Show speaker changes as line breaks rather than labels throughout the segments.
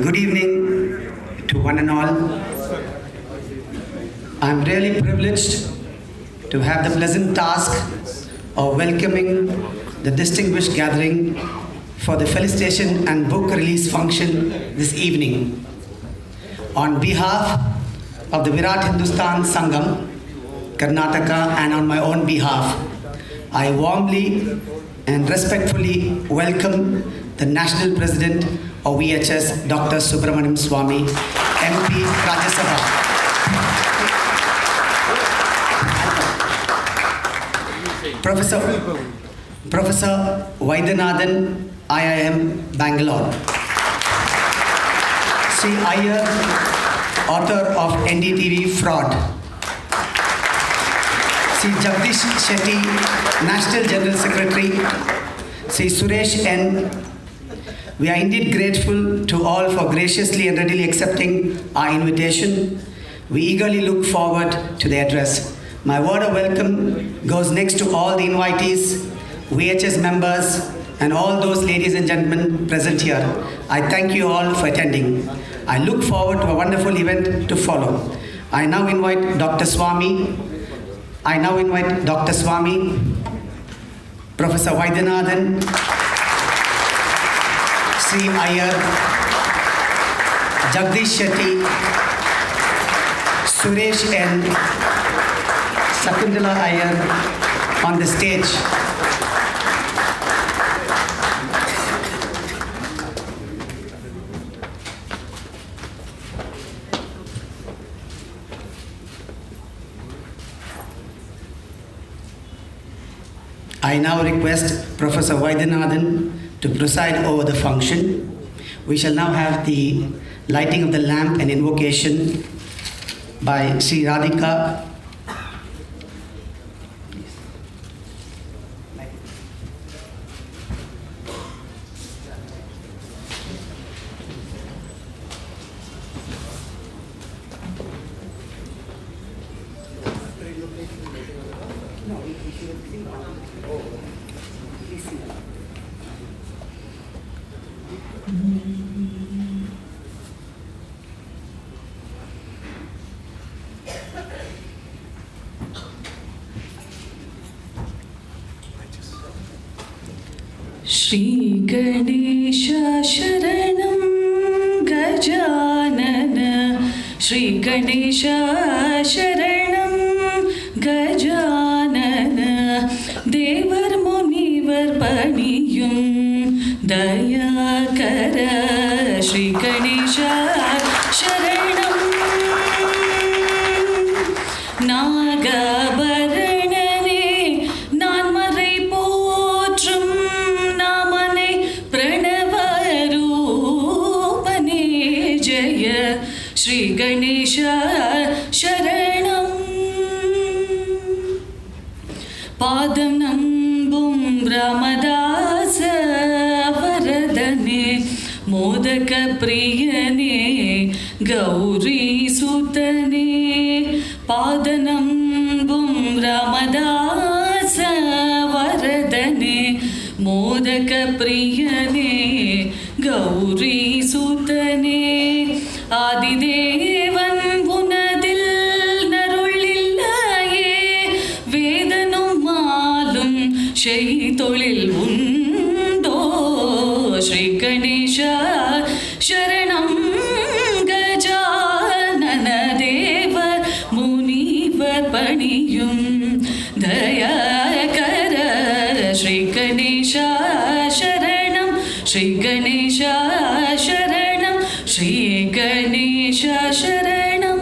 Good evening to one and all. I'm really privileged to have the pleasant task of welcoming the distinguished gathering for the felicitation and book release function this evening. On behalf of the Virat Hindustan Sangam, Karnataka, and on my own behalf, I warmly and respectfully welcome the National President of VHS, Dr. Subramanian Swamy, MP, Rajya Sabha. Professor Vaidyanathan, IIM, Bangalore. Sri Iyer, author of NDTV Fraud. Sri Jagdish Shetty, National General Secretary. Sri Suresh N. We are indeed grateful to all for graciously and readily accepting our invitation. We eagerly look forward to the address. My word of welcome goes next to all the invitees, VHS members, and all those ladies and gentlemen present here. I thank you all for attending. I look forward to a wonderful event to follow. I now invite Dr. Swamy, Professor Vaidyanathan, Sri Iyer, Jagdish Shetty, Suresh N, Sakundala Iyer on the stage. I now request Professor Vaidyanathan to preside over the function. We shall now have the lighting of the lamp and invocation by Sri Radhika.
Shri Ganesha Sharanam Gajanana, Shri Ganesha Sharanam Gajanana, Devar Munivar Paniyum Dayakara, Shri Ganesha Sharanam Nagabaranane Nanmarai Potrum Namane Pranavarupane Jaya, Shri Ganesha Sharanam Padam Nambum Ramadasa Varadane Modaka Priyane Gauri Sutane Padanam Bum Ramadasa Varadane Modaka Priyane Gauri Sutane Adidevan Punadil Narullillaye Vedanum Malum Shaitolil Undo Shri Ganesha Sharanam Gajanana Deva Munivar Paniyum Dayakara, Shri Ganesha Sharanam, Shri Ganesha Sharanam, Shri Ganesha Sharanam.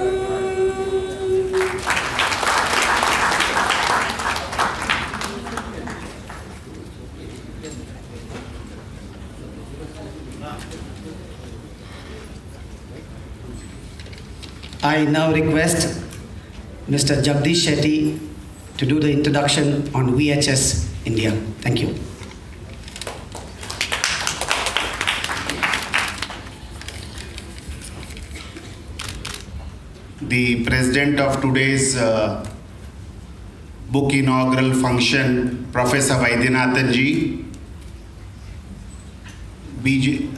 I now request Mr. Jagdish Shetty to do the introduction on VHS India. Thank you.
The president of today's book inaugural function, Professor Vaidyanathan ji,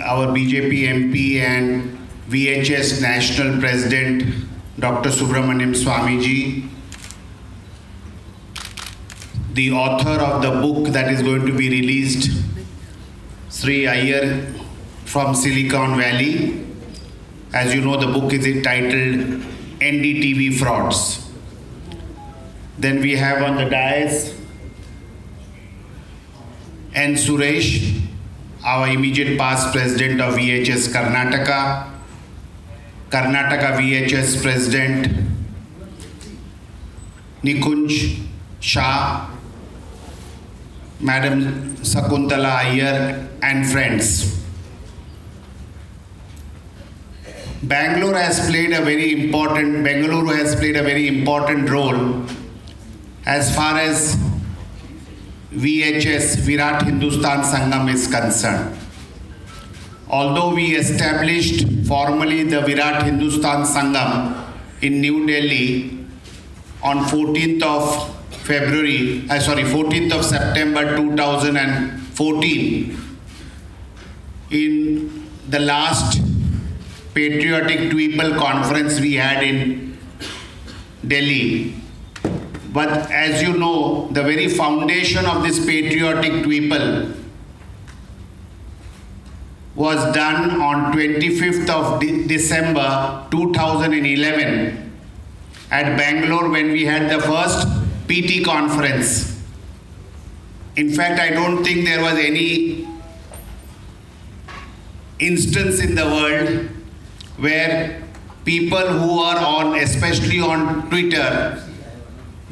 our BJP MP and VHS National President, Dr. Subramanian Swamy ji, the author of the book that is going to be released, Sri Iyer from Silicon Valley. As you know, the book is entitled NDTV Frauds. Then we have on the dais N. Suresh, our immediate past president of VHS Karnataka, Karnataka VHS President Nikunj Shah, Madam Sakuntala Iyer and friends. Bengaluru has played a very important role as far as VHS, Virat Hindustan Sangam, is concerned. Although we established formally the Virat Hindustan Sangam in New Delhi on 14th of September 2014, in the last Patriotic People Conference we had in Delhi. But as you know, the very foundation of this Patriotic People was done on 25th of December 2011 at Bangalore, when we had the first PT conference. In fact, I don't think there was any instance in the world where people who are on, especially on Twitter,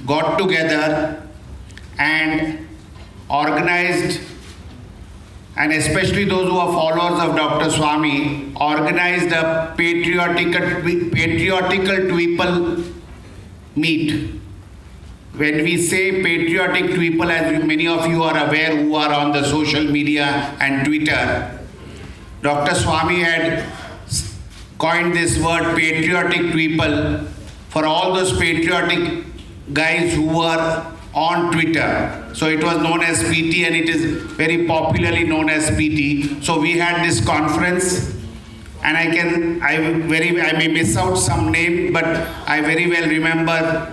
got together and organized, and especially those who are followers of Dr. Swamy, organized a patriotical people meet. When we say patriotic people, as many of you are aware who are on the social media and Twitter, Dr. Swamy had coined this word patriotic people for all those patriotic guys who were on Twitter. So it was known as PT, and it is very popularly known as PT. So we had this conference, and I may miss out some name, but I very well remember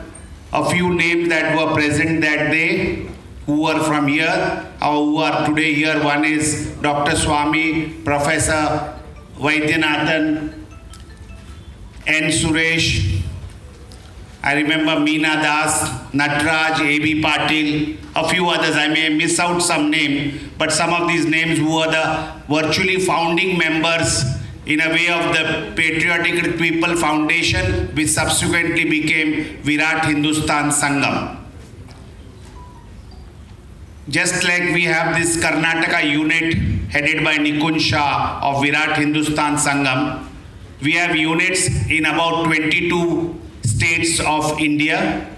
a few names that were present that day who were from here or who are today here. One is Dr. Swamy, Professor Vaidyanathan, N. Suresh, I remember Meena Das, Natraj, A.B. Patil, a few others. I may miss out some name, but some of these names who were the virtually founding members in a way of the Patriotic People Foundation, which subsequently became Virat Hindustan Sangam. Just like we have this Karnataka unit headed by Nikunj Shah of Virat Hindustan Sangam, we have units in about 22 states of India.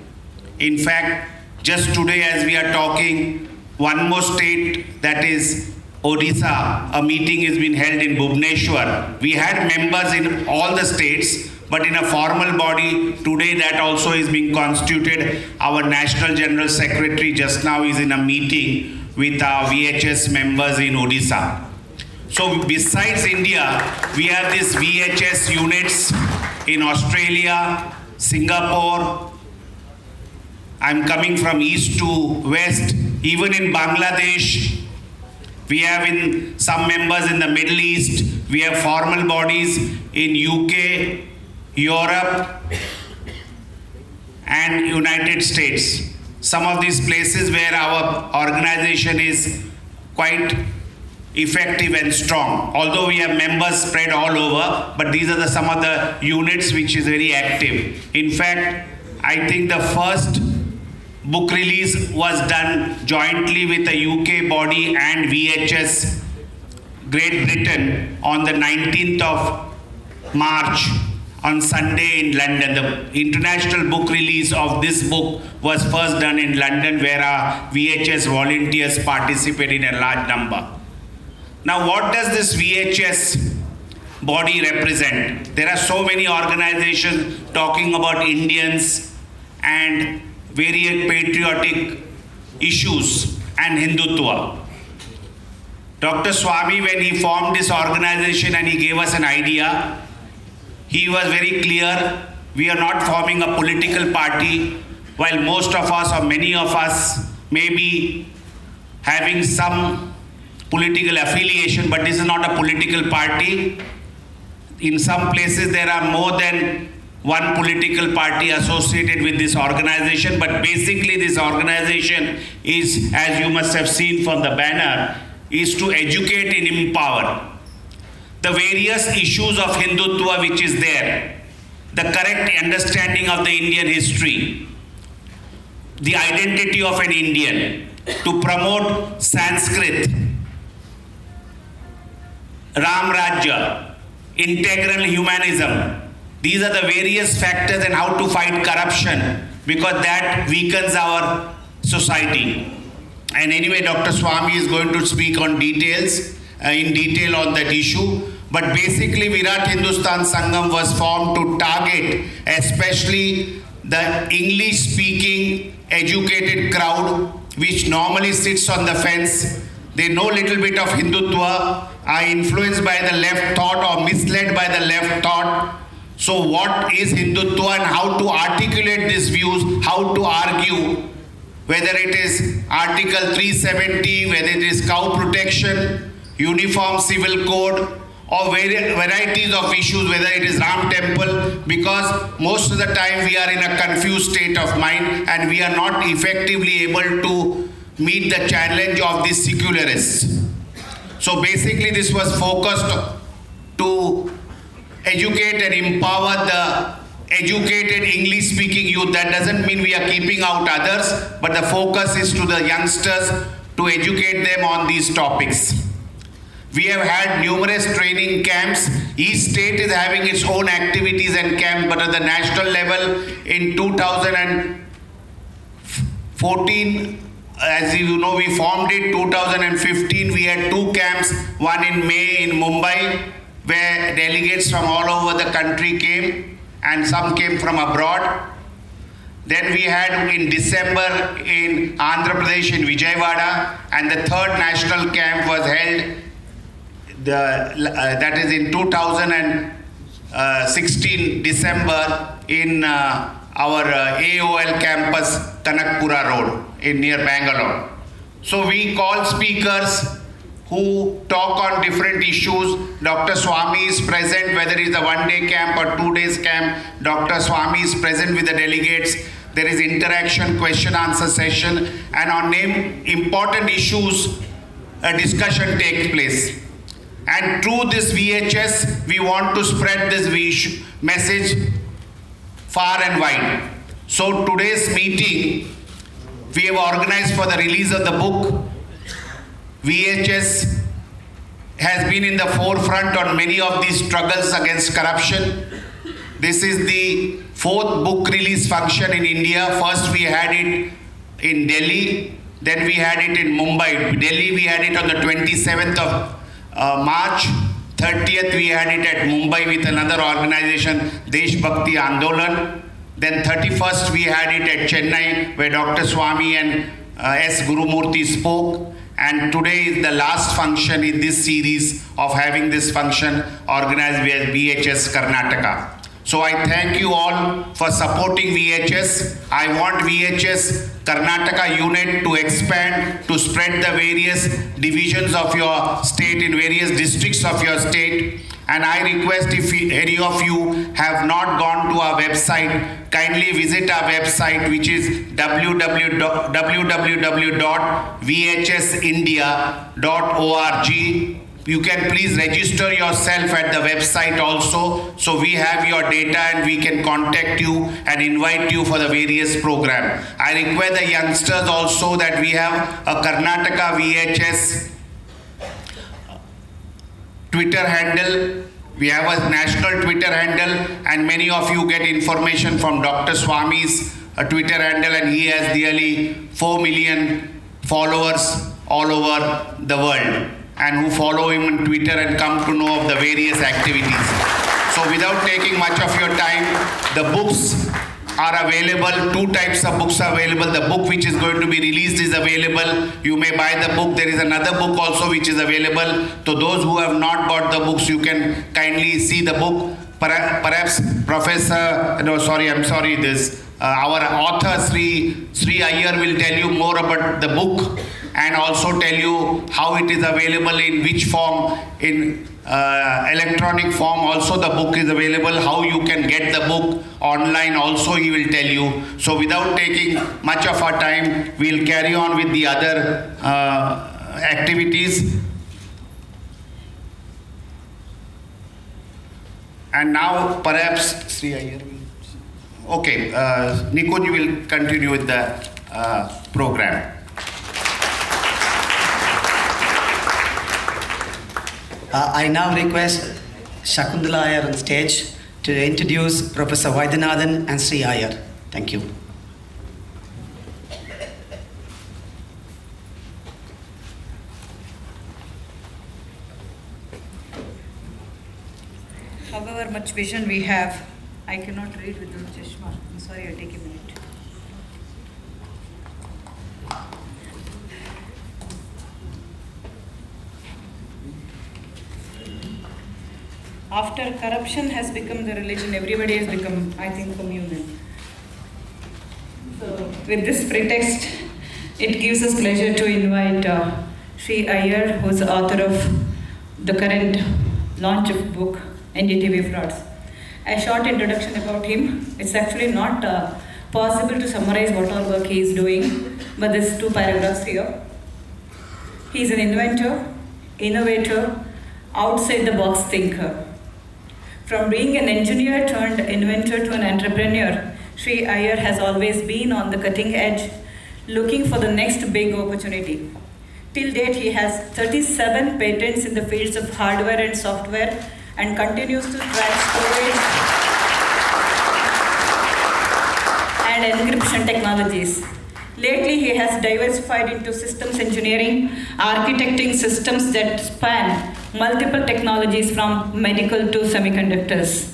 In fact, just today as we are talking, one more state, that is Odisha, a meeting has been held in Bhubaneswar. We had members in all the states, but in a formal body today that also is being constituted. Our National General Secretary just now is in a meeting with our VHS members in Odisha. So besides India, we have these VHS units in Australia, Singapore. I'm coming from east to west. Even in Bangladesh, we have in some members in the Middle East. We have formal bodies in UK, Europe, and United States. Some of these places where our organization is quite effective and strong. Although we have members spread all over, but these are some of the units which is very active. In fact, I think the first book release was done jointly with the UK body and VHS Great Britain on the 19th of March on Sunday in London. The international book release of this book was first done in London, where our VHS volunteers participated in a large number. Now, what does this VHS body represent? There are so many organizations talking about Indians, and various patriotic issues and Hindutva. Dr. Swamy, when he formed this organization and he gave us an idea, he was very clear, we are not forming a political party, while most of us or many of us may be having some political affiliation, but this is not a political party. In some places there are more than one political party associated with this organization, but basically this organization is, as you must have seen from the banner, is to educate and empower the various issues of Hindutva which is there, the correct understanding of the Indian history, the identity of an Indian, to promote Sanskrit, Ram Rajya, integral humanism. These are the various factors and how to fight corruption, because that weakens our society. And anyway, Dr. Swamy is going to speak on details, in detail on that issue. But basically, Virat Hindustan Sangam was formed to target especially the English-speaking educated crowd, which normally sits on the fence. They know little bit of Hindutva, are influenced by the left thought or misled by the left thought. So what is Hindutva and how to articulate these views, how to argue, whether it is Article 370, whether it is cow protection, Uniform Civil Code, or varieties of issues, whether it is Ram Temple, because most of the time we are in a confused state of mind and we are not effectively able to meet the challenge of these secularists. So basically this was focused to educate and empower the educated English-speaking youth. That doesn't mean we are keeping out others, but the focus is to the youngsters to educate them on these topics. We have had numerous training camps. Each state is having its own activities and camps, but at the national level in 2014, as you know, we formed it. 2015, we had 2 camps, one in May in Mumbai, where delegates from all over the country came, and some came from abroad. Then we had in December in Andhra Pradesh in Vijayawada, and the 3rd national camp was held, that is in 2016 December in our AOL campus, Kanakpura Road, near Bengaluru. So we call speakers who talk on different issues. Dr. Swamy is present, whether it is a 1-day camp or 2 days camp. Dr. Swamy is present with the delegates. There is interaction, question-answer session, and on important issues, a discussion takes place. And through this VHS, we want to spread this message far and wide. So today's meeting, we have organized for the release of the book. VHS has been in the forefront on many of these struggles against corruption. This is the 4th book release function in India. First we had it in Delhi, then we had it in Mumbai. Delhi we had it on the 27th of March, 30th we had it at Mumbai with another organization, Desh Bhakti Andolan. Then 31st we had it at Chennai, where Dr. Swamy and S. Gurumurthy spoke. And today is the last function in this series of having this function organized by VHS Karnataka. So I thank you all for supporting VHS. I want VHS Karnataka unit to expand, to spread the various divisions of your state in various districts of your state. And I request, if any of you have not gone to our website, kindly visit our website, which is www.vhsindia.org. You can please register yourself at the website also, so we have your data and we can contact you and invite you for the various program. I request the youngsters also that we have a Karnataka VHS Twitter handle. We have a national Twitter handle, and many of you get information from Dr. Swamy's Twitter handle, and he has nearly 4 million followers all over the world, and who follow him on Twitter and come to know of the various activities. So without taking much of your time, the books are available. Two types of books are available. The book which is going to be released is available. You may buy the book. There is another book also which is available. To those who have not bought the books, you can kindly see the book. Perhaps our author Sri Iyer will tell you more about the book and also tell you how it is available, in which form, in electronic form also the book is available, how you can get the book online also he will tell you. So without taking much of our time, we'll carry on with the other activities. And now perhaps Sri Iyer will. Okay, Nikunj will continue with the program.
I now request Shakuntala Iyer on stage to introduce Professor Vaidyanathan and Sri Iyer. Thank you.
However much vision we have, I cannot read without chashma. I'm sorry, I'll take a minute. After corruption has become the religion, everybody has become, I think, communal. So, with this pretext, it gives us pleasure to invite Sri Iyer, who is the author of the current launch of book, NDTV Frauds. A short introduction about him. It's actually not possible to summarize what all work he is doing, but there's 2 paragraphs here. He is an inventor, innovator, outside the box thinker. From being an engineer turned inventor to an entrepreneur, Sri Iyer has always been on the cutting edge, looking for the next big opportunity. Till date, he has 37 patents in the fields of hardware and software and continues to track storage and encryption technologies. Lately, he has diversified into systems engineering, architecting systems that span multiple technologies from medical to semiconductors.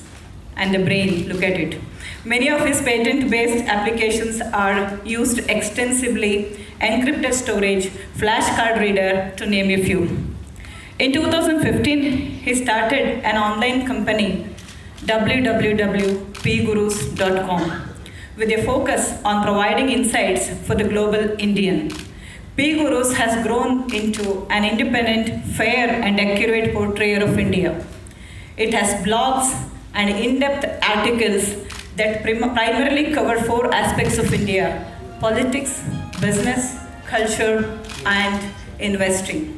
And the brain, look at it. Many of his patent-based applications are used extensively, encrypted storage, flash card reader, to name a few. In 2015, he started an online company, www.pgurus.com, with a focus on providing insights for the global Indian. P-Gurus has grown into an independent, fair and accurate portrayal of India. It has blogs and in-depth articles that primarily cover 4 aspects of India: politics, business, culture and investing.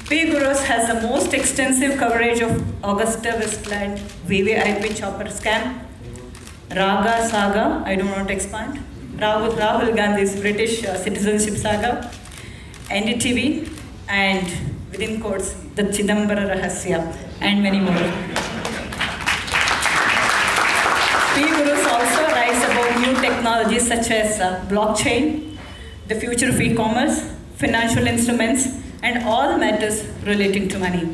P-Gurus has the most extensive coverage of Augusta Westland VVIP chopper scam, Raga saga, I do not expand, Rahul Gandhi's British citizenship saga, NDTV, and within quotes, the Chidambara Rahasya, and many more. P-Gurus also writes about new technologies such as blockchain, the future of e-commerce, financial instruments, and all matters relating to money.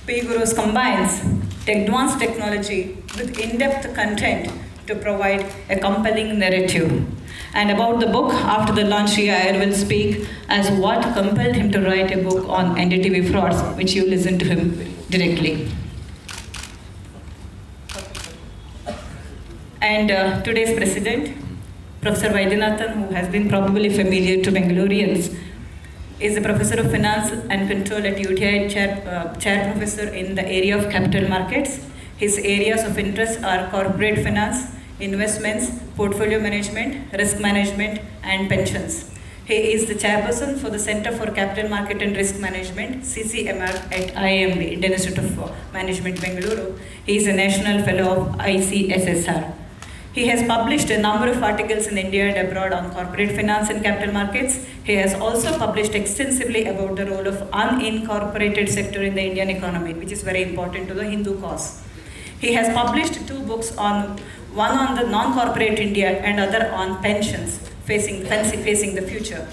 P-Gurus combines advanced technology with in-depth content to provide a compelling narrative. And about the book, after the launch, Sri Iyer will speak as what compelled him to write a book on NDTV frauds, which you listen to him directly. And today's president, Professor Vaidyanathan, who has been probably familiar to Bengalurians, is a professor of finance and control at UTI, chair professor in the area of capital markets. His areas of interest are corporate finance, investments, portfolio management, risk management, and pensions. He is the chairperson for the Center for Capital Market and Risk Management, CCMR, at IMB, Indian Institute of Management, Bengaluru. He is a national fellow of ICSSR. He has published a number of articles in India and abroad on corporate finance and capital markets. He has also published extensively about the role of unincorporated sector in the Indian economy, which is very important to the Hindu cause. He has published 2 books, one on the non-corporate India and other on pensions facing the future.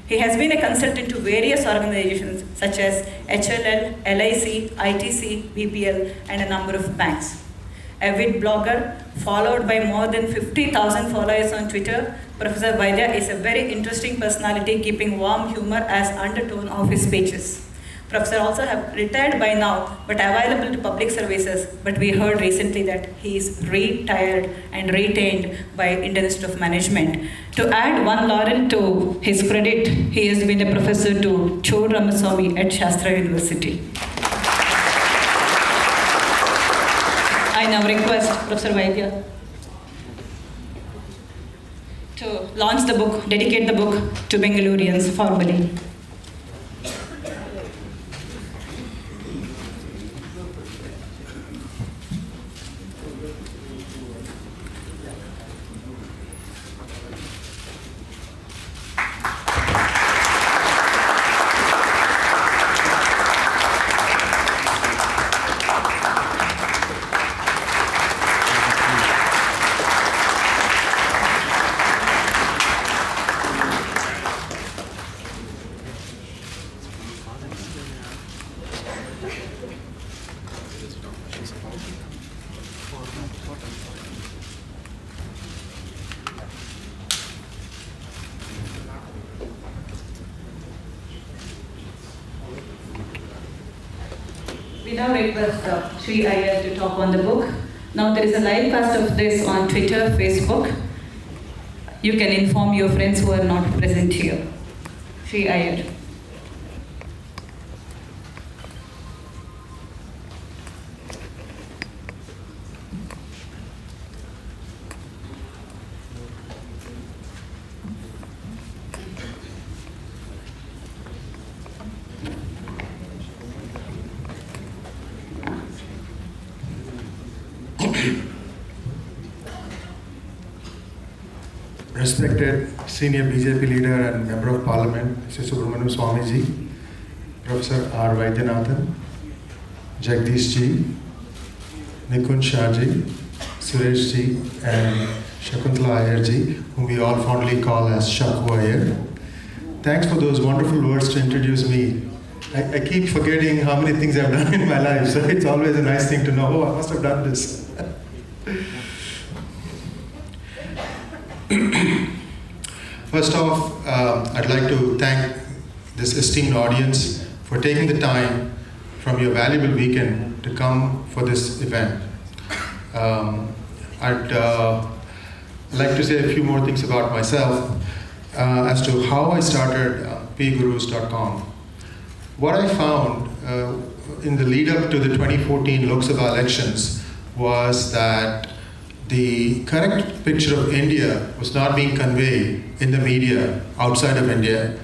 He has been a consultant to various organizations such as HLL, LIC, ITC, BPL, and a number of banks. avid blogger, followed by more than 50,000 followers on Twitter. Professor Vaidya is a very interesting personality, keeping warm humor as undertone of his speeches. Professor also have retired by now, but available to public services. But we heard recently that he is retired and retained by Indian Institute of Management. To add one laurel to his credit, he has been a professor to Subramanian Swamy at Shastra University. I now request Professor Vaidya to launch the book, dedicate the book to Bengalurians formally. We now request Sri Iyer to talk on the book. Now there is a live cast of this on Twitter, Facebook. You can inform your friends who are not present here. Sri Iyer.
Respected senior BJP leader and member of parliament, Mr. Subramanian Swamy ji, Professor R. Vaidyanathan, Jagdish ji, Nikun Shah ji, Suresh ji, and Shakuntala Iyer ji, whom we all fondly call as Shaku Iyer. Thanks for those wonderful words to introduce me. I keep forgetting how many things I've done in my life, so it's always a nice thing to know, oh, I must have done this. First off, I'd like to thank this esteemed audience for taking the time from your valuable weekend to come for this event. I'd like to say a few more things about myself as to how I started pgurus.com. What I found in the lead up to the 2014 Lok Sabha elections was that the correct picture of India was not being conveyed in the media outside of India,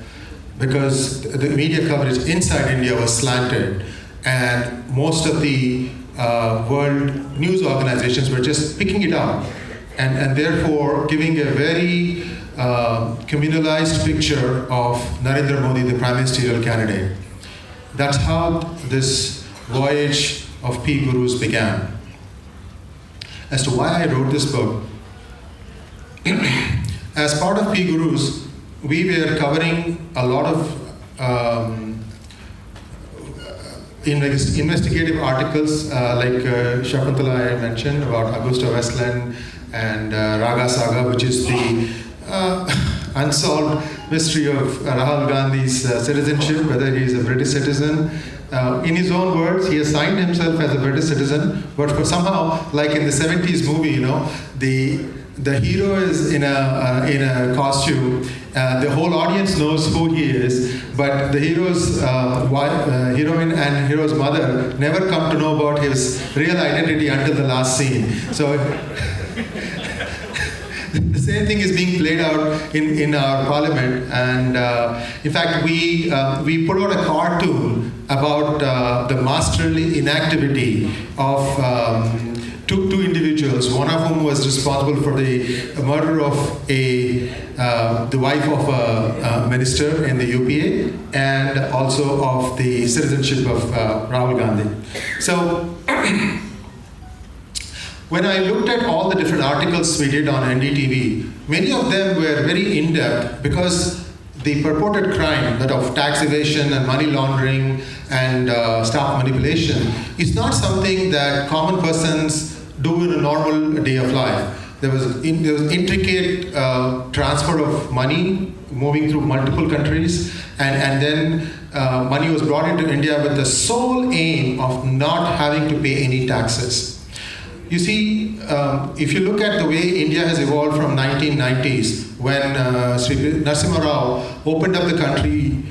because the media coverage inside India was slanted, and most of the world news organizations were just picking it up and therefore giving a very communalized picture of Narendra Modi, the prime ministerial candidate. That's how this voyage of P Gurus began. As to why I wrote this book, as part of P Gurus, we were covering a lot of investigative articles like Shakuntala mentioned about Augusta Westland and Raga Saga, which is the unsolved mystery of Rahul Gandhi's citizenship, whether he is a British citizen. In his own words, he assigned himself as a British citizen, but for somehow, like in the 70s movie, you know, the hero is in a costume. The whole audience knows who he is, but the hero's heroine and hero's mother never come to know about his real identity until the last scene. So the same thing is being played out in our parliament, and in fact we put out a cartoon about the masterly inactivity of two individuals, one of whom was responsible for the murder of the wife of a minister in the UPA, and also of the citizenship of Rahul Gandhi. So when I looked at all the different articles we did on NDTV, many of them were very in-depth, because the purported crime, that of tax evasion and money laundering and staff manipulation, is not something that common persons do in a normal day of life. There was intricate transfer of money moving through multiple countries, and then money was brought into India with the sole aim of not having to pay any taxes. You see, if you look at the way India has evolved from 1990s, when Sri Narasimha Rao opened up the country,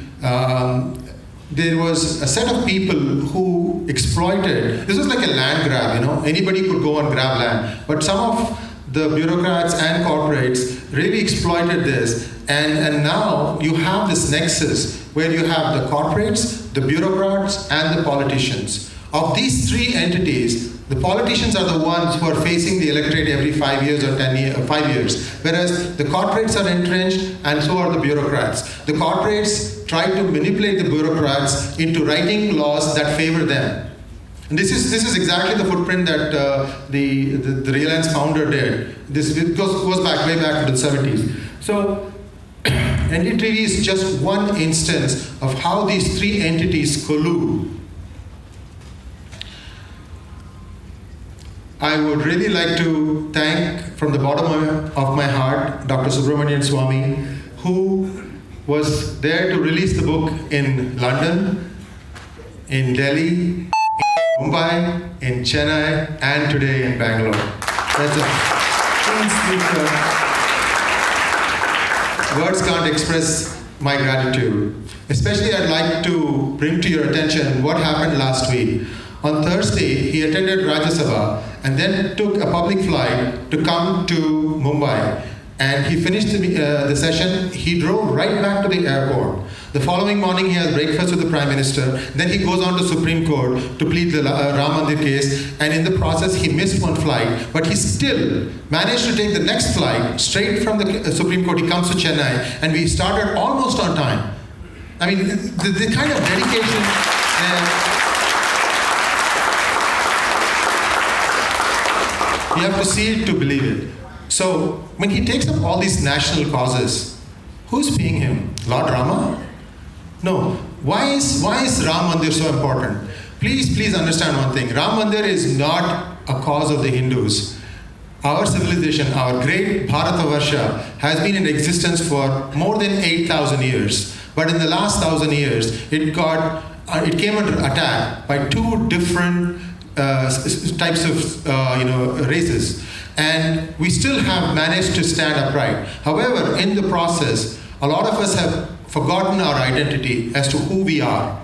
there was a set of people who exploited. This was like a land grab, Anybody could go and grab land. But some of the bureaucrats and corporates really exploited this. And now you have this nexus where you have the corporates, the bureaucrats, and the politicians. Of these three entities, the politicians are the ones who are facing the electorate every 5 years or 5 years, whereas the corporates are entrenched and so are the bureaucrats. The corporates try to manipulate the bureaucrats into writing laws that favor them. And this is exactly the footprint that the Reliance founder did. This goes way back to the 70s. So NDTV is just one instance of how these three entities collude. I would really like to thank, from the bottom of my heart, Dr. Subramanian Swamy, who was there to release the book in London, in Delhi, in Mumbai, in Chennai, and today in Bangalore. That's words can't express my gratitude. Especially I'd like to bring to your attention what happened last week. On Thursday, he attended Rajya Sabha and then took a public flight to come to Mumbai. And he finished the session. He drove right back to the airport. The following morning, he has breakfast with the Prime Minister. Then he goes on to Supreme Court to plead the Ram Mandir case. And in the process, he missed one flight. But he still managed to take the next flight straight from the Supreme Court. He comes to Chennai. And we started almost on time. I mean, the kind of dedication... You have to see it to believe it. So when he takes up all these national causes, who's paying him? Lord Rama? No. Why is Ram Mandir so important? Please understand one thing. Ram Mandir is not a cause of the Hindus. Our civilization, our great Bharatavarsha, has been in existence for more than 8,000 years. But in the last 1,000 years, it came under attack by two different types of races, and we still have managed to stand upright. However, in the process, a lot of us have forgotten our identity as to who we are.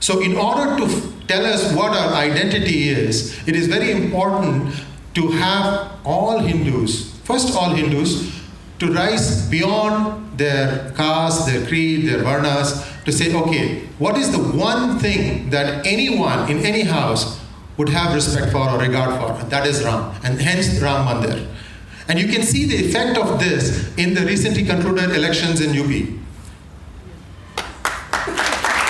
So in order to tell us what our identity is, it is very important to have all Hindus, to rise beyond their caste, their creed, their varnas, to say, okay, what is the one thing that anyone in any house would have respect for or regard for? That is Ram, and hence Ram Mandir. And you can see the effect of this in the recently concluded elections in UP.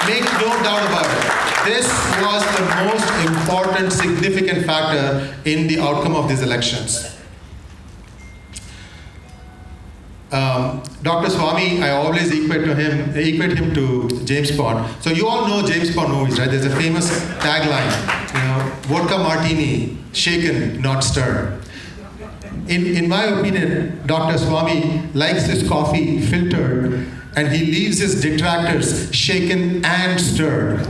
Make no doubt about it. This was the most important, significant factor in the outcome of these elections. Dr. Swamy, I always equate him to James Bond. So you all know James Bond movies, right? There's a famous tagline, vodka martini, shaken, not stirred. In my opinion, Dr. Swamy likes his coffee filtered, and he leaves his detractors shaken and stirred.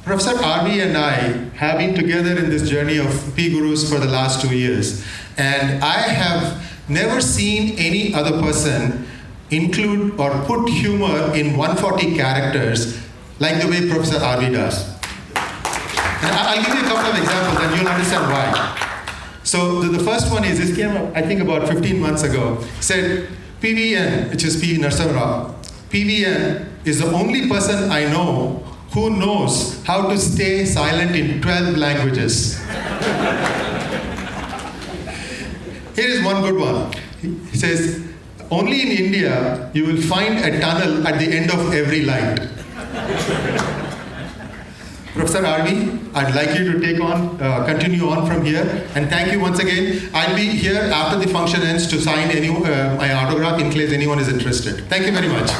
Professor RV and I have been together in this journey of P Gurus for the last 2 years. And I have never seen any other person include or put humor in 140 characters like the way Professor RV does. And I'll give you a couple of examples and you'll understand why. So the first one is, this came up, I think about 15 months ago, said, PVN, which is P. Narasimha Rao, PVN is the only person I know who knows how to stay silent in 12 languages. Here is one good one. He says, only in India you will find a tunnel at the end of every light. Professor RV, I'd like you to continue on from here. And thank you once again. I'll be here after the function ends to sign my autograph in case anyone is interested. Thank you very much.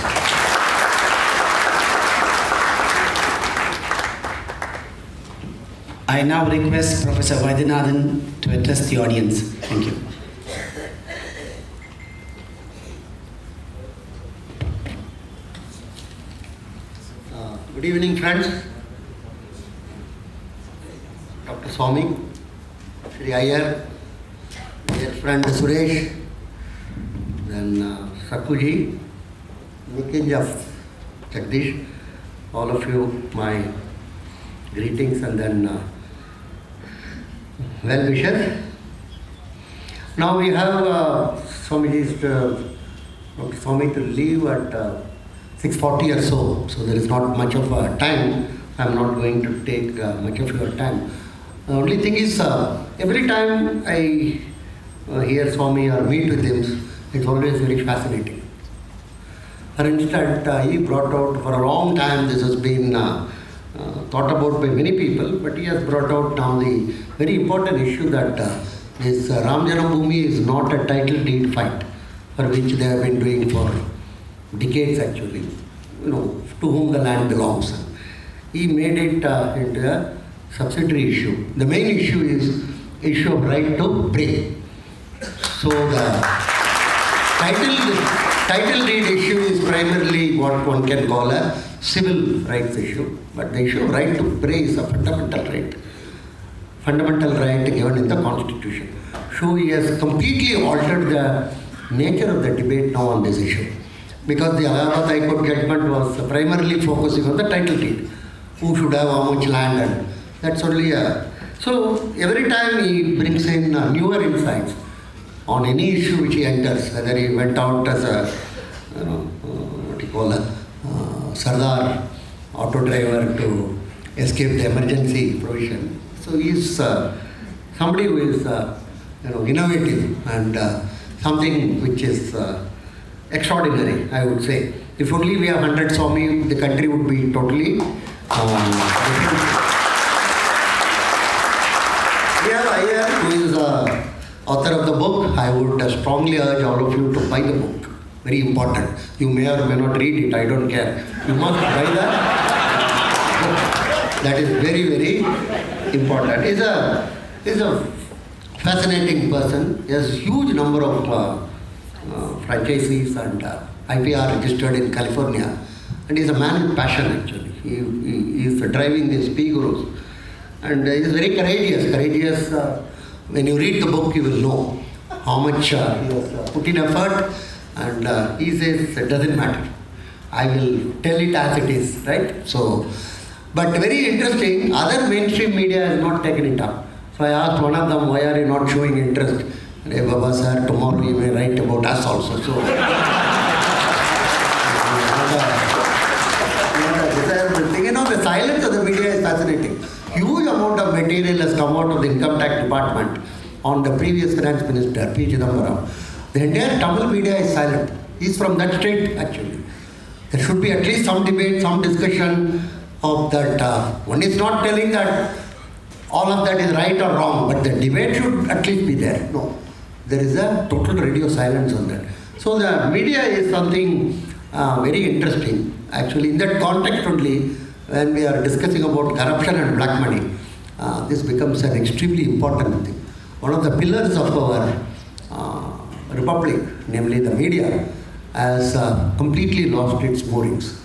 I now request Professor Vaidyanathan to address the audience. Thank you.
Good evening, friends. Dr. Swamy, Shri Iyer, dear friend Suresh, then Sakuji, Nikinj of Jagdish, all of you, my greetings and then well wishes. Now we have Swamiji's Dr. Swamy to leave at 6:40 or so there is not much of a time. I'm not going to take much of your time. The only thing is, every time I hear Swamy or meet with him, it's always very fascinating. For instance, he brought out for a long time, this has been thought about by many people, but he has brought out now the very important issue that this Ram Janambhoomi is not a title deed fight, for which they have been doing for decades actually, to whom the land belongs. He made it into a subsidiary issue. The main issue is issue of right to pray. So the title deed issue is primarily what one can call a civil rights issue, but the issue of right to pray is a fundamental right given in the Constitution. So he has completely altered the nature of the debate now on this issue. Because the Allahabad High Court judgment was primarily focusing on the title deed. Who should have how much land, and that's only a... So every time he brings in newer insights on any issue which he enters, whether he went out as a, Sardar auto driver to escape the emergency provision. So he's somebody who is, innovative and something which is extraordinary, I would say. If only we have 100 Swamy, the country would be totally different. We have Iyer, who is the author of the book. I would strongly urge all of you to buy the book. Very important. You may or may not read it, I don't care. You must buy that. That is very, very important. He's a fascinating person. He has huge number of franchisees and IPR registered in California, and he's a man with passion actually. He is driving these P gurus, and he is very courageous. When you read the book, you will know how much he has put in effort, and he says it doesn't matter. I will tell it as it is, right? So, but very interesting, other mainstream media has not taken it up. So I asked one of them, why are you not showing interest? Hey Baba sir, tomorrow you may write about us also. So, the silence of the media is fascinating. Huge amount of material has come out of the income tax department on the previous finance minister, P. Chidambaram. The entire Tamil media is silent. He's from that state actually. There should be at least some debate, some discussion of that. One is not telling that all of that is right or wrong, but the debate should at least be there. No. There is a total radio silence on that. So the media is something very interesting. Actually, in that context only, when we are discussing about corruption and black money, this becomes an extremely important thing. One of the pillars of our republic, namely the media, has completely lost its moorings.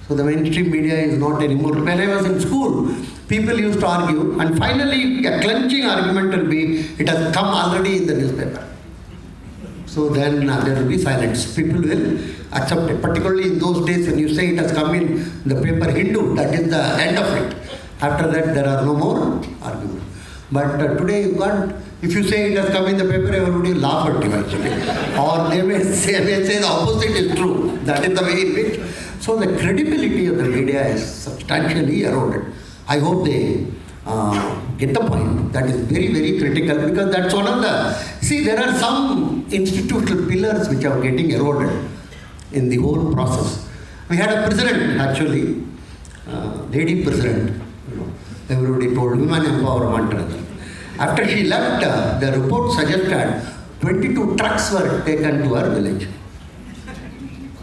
So the mainstream media is not anymore. When I was in school, people used to argue, and finally a clenching argument will be, it has come already in the newspaper. So then there will be silence. People will accept it. Particularly in those days when you say it has come in the paper Hindu, that is the end of it. After that there are no more arguments. But today you can't, if you say it has come in the paper, everybody will laugh at you actually. Or they may say the opposite is true. That is the way in which. So the credibility of the media is substantially eroded. I hope they get the point. That is very, very critical, because that's one of the... See, there are some institutional pillars which are getting eroded in the whole process. We had a president actually, lady president, everybody told women empowerment. After she left, the report suggested 22 trucks were taken to her village.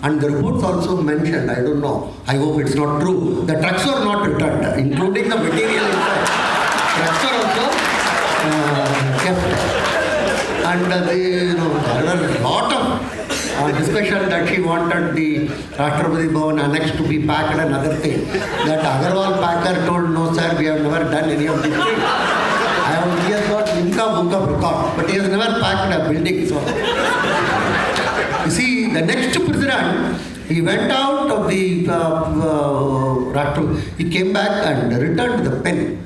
And the reports also mentioned, I don't know, I hope it's not true, the trucks were not returned, including the material inside. structure also kept. And there were a lot of discussion that she wanted the Rashtrapati Bhavan annex to be packed and other thing. That Agarwal packer told, no sir, we have never done any of these things. I have here got Inca book of record, but he has never packed a building. So, you see, the next president, he went out of the Rashtrapati, he came back and returned the pen.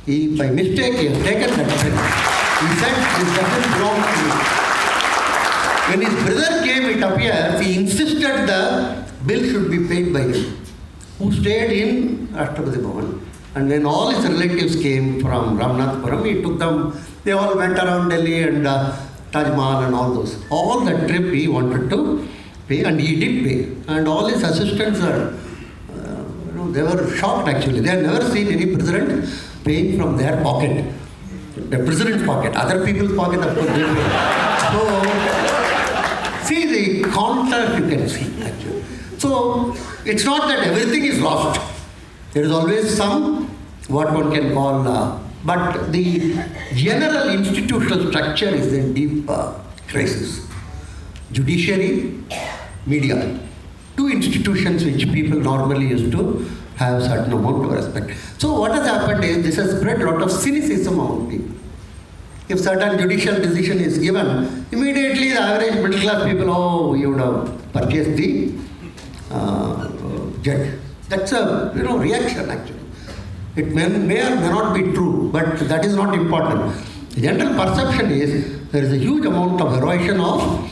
He, by mistake, he has taken that pen. He said, this doesn't belong to me. When his brother came, it appears, he insisted the bill should be paid by him, who stayed in Rashtrapati Bhavan. And when all his relatives came from Ramnathpuram, he took them, they all went around Delhi and Taj Mahal and all those. All that trip he wanted to pay, and he did pay. And all his assistants are, they were shocked actually. They had never seen any president paying from their pocket. The president's pocket, other people's pocket, of course, they pay. So, see the contrast you can see actually. So, it's not that everything is lost. There is always some, what one can call, but the general institutional structure is in deep crisis. Judiciary, media, two institutions which people normally used to have certain amount of respect. So what has happened is this has spread a lot of cynicism among people. If certain judicial decision is given, immediately the average middle class people, oh, you would have purchased the judge. That's a reaction actually. It may or may not be true, but that is not important. The general perception is there is a huge amount of erosion of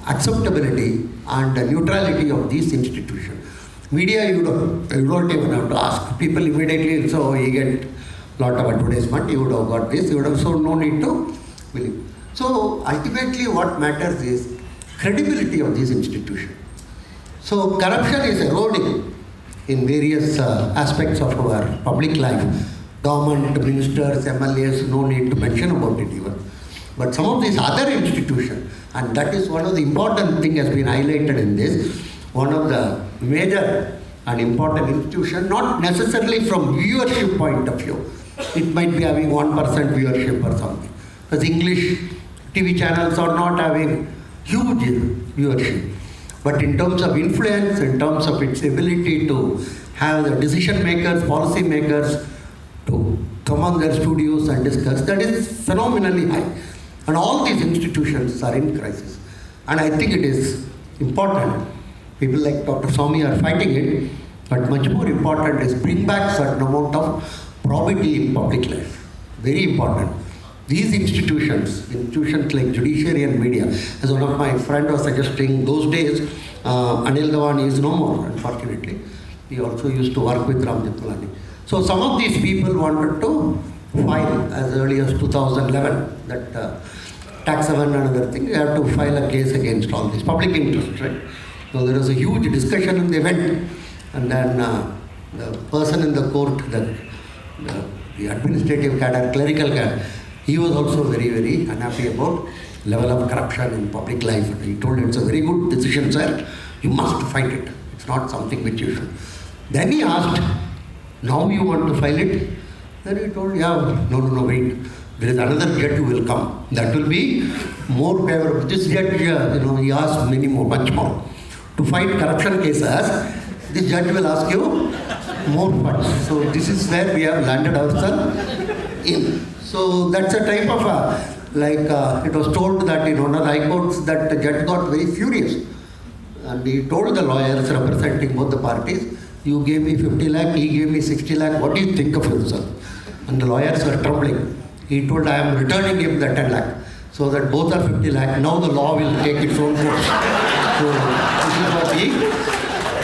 acceptability and neutrality of these institutions. Media, you don't even have to ask. People immediately, so you get a lot of advertisement, you would have got this, you would have, so no need to believe. So ultimately what matters is credibility of these institutions. So corruption is eroding in various aspects of our public life. Government, ministers, MLAs, no need to mention about it even. But some of these other institutions, and that is one of the important things has been highlighted in this, one of the major and important institutions, not necessarily from viewership point of view. It might be having 1% viewership or something. Because English TV channels are not having huge viewership. But in terms of influence, in terms of its ability to have the decision makers, policy makers to come on their studios and discuss, that is phenomenally high. And all these institutions are in crisis. And I think it is important. People like Dr. Swamy are fighting it, but much more important is bring back certain amount of probity in public life. Very important. These institutions like judiciary and media, as one of my friends was suggesting, those days, Anil Dawani is no more, unfortunately. He also used to work with Ram Jethmalani. So some of these people wanted to file as early as 2011, that tax haven and other thing, you have to file a case against all this, public interest, right? So there was a huge discussion and they went, and then the person in the court, the administrative cadre, clerical cadre, he was also very, very unhappy about level of corruption in public life. He told it's a very good decision, sir. You must fight it. It's not something which you should. Then he asked, now you want to file it? Then he told, yeah, no, wait. There is another judge who will come. That will be more favorable. This judge, he asked many more, much more. To fight corruption cases, this judge will ask you more funds. So this is where we have landed ourselves in. So that's a type of it was told that in one of the high courts that the judge got very furious. And he told the lawyers representing both the parties, you gave me 50 lakh, he gave me 60 lakh, what do you think of yourself? And the lawyers were trembling. He told, I am returning him the 10 lakh. So that both are 50 lakh. Now the law will take its own course.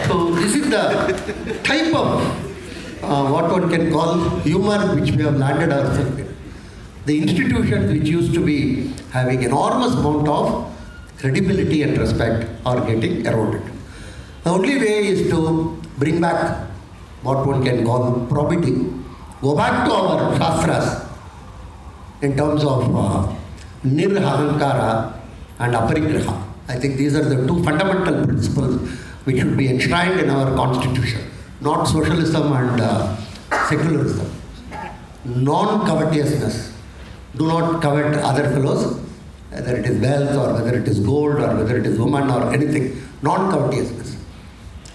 So this is the type of what one can call humor which we have landed ourselves in. The institutions which used to be having enormous amount of credibility and respect are getting eroded. The only way is to bring back what one can call probity. Go back to our shastras in terms of nirhankara and aparigraha. I think these are the two fundamental principles which should be enshrined in our constitution, not socialism and secularism. non-covetousness. Do not covet other fellows, whether it is wealth or whether it is gold or whether it is woman or anything. Non-covetousness.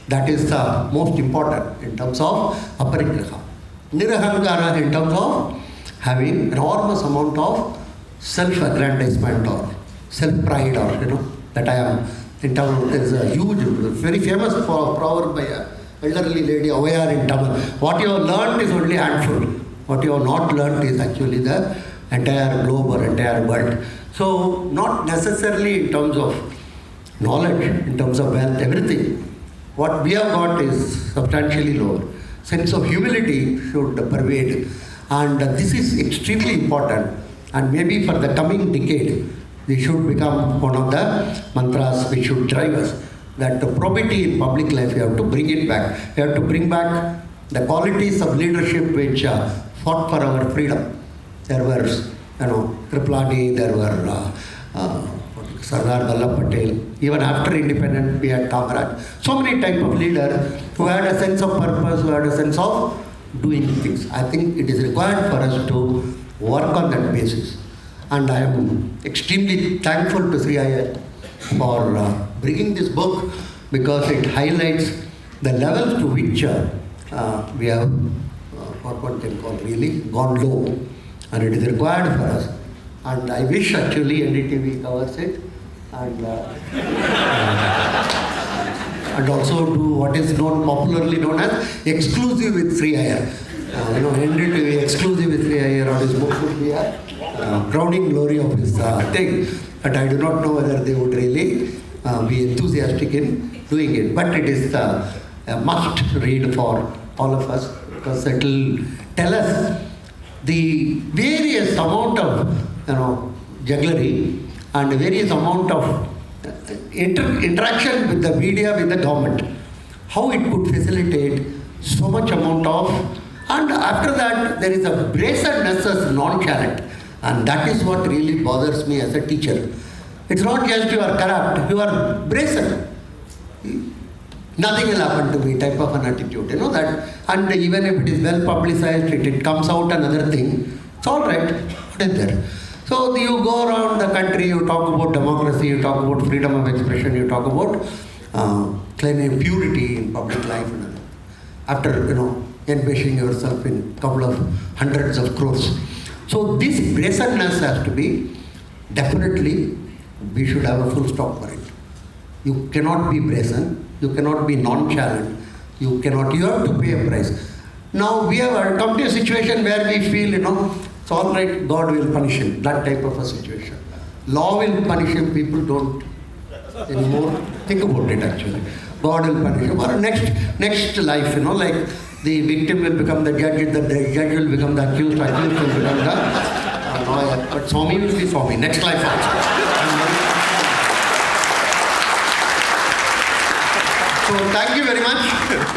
That is the most important in terms of aparigraha. Nirahankara in terms of having enormous amount of self-aggrandizement or self-pride, or that I am. In Tamil, there is a huge, very famous proverb by an elderly lady, Avayar in Tamil. What you have learned is only handful. What you have not learned is actually the entire globe or entire world. So, not necessarily in terms of knowledge, in terms of wealth, everything. What we have got is substantially lower. Sense of humility should pervade. And this is extremely important. And maybe for the coming decade, this should become one of the mantras which should drive us. That the probity in public life, we have to bring it back. We have to bring back the qualities of leadership which fought for our freedom. There were, Kripalani, there were Sardar Vallabh Patel. Even after independence, we had Kamaraj. So many type of leaders who had a sense of purpose, who had a sense of doing things. I think it is required for us to work on that basis. And I am extremely thankful to Sri Iyer for bringing this book, because it highlights the levels to which we have, what one can call really, gone low. And it is required for us. And I wish actually NDTV covers it. And also do what is popularly known as exclusive with Sri Iyer. NDTV exclusive with Sri Iyer on his book would be a crowning glory of his thing. But I do not know whether they would really be enthusiastic in doing it. But it is a must read for all of us, because it will tell us the various amount of jugglery and various amount of interaction with the media, with the government, how it could facilitate so much amount of, and after that there is a brazeness as nonchalant, and that is what really bothers me as a teacher. It's not just you are corrupt, you are brazen. Nothing will happen to me type of an attitude, that, and even if it is well publicized, it comes out another thing, it's all right, what is there? So you go around the country, you talk about democracy, you talk about freedom of expression, you talk about claiming purity in public life, and after enmeshing yourself in a couple of hundreds of crores. So this brazenness has to be, definitely, we should have a full stop for it. You cannot be brazen, you cannot be nonchalant, you have to pay a price. Now we have come to a situation where we feel, it's all right, God will punish him, that type of a situation. Law will punish him, people don't anymore think about it actually. God will punish him. Or next life, like the victim will become the judge will become the accused will become the lawyer. But Swamy will be Swamy, next life also. So thank you very much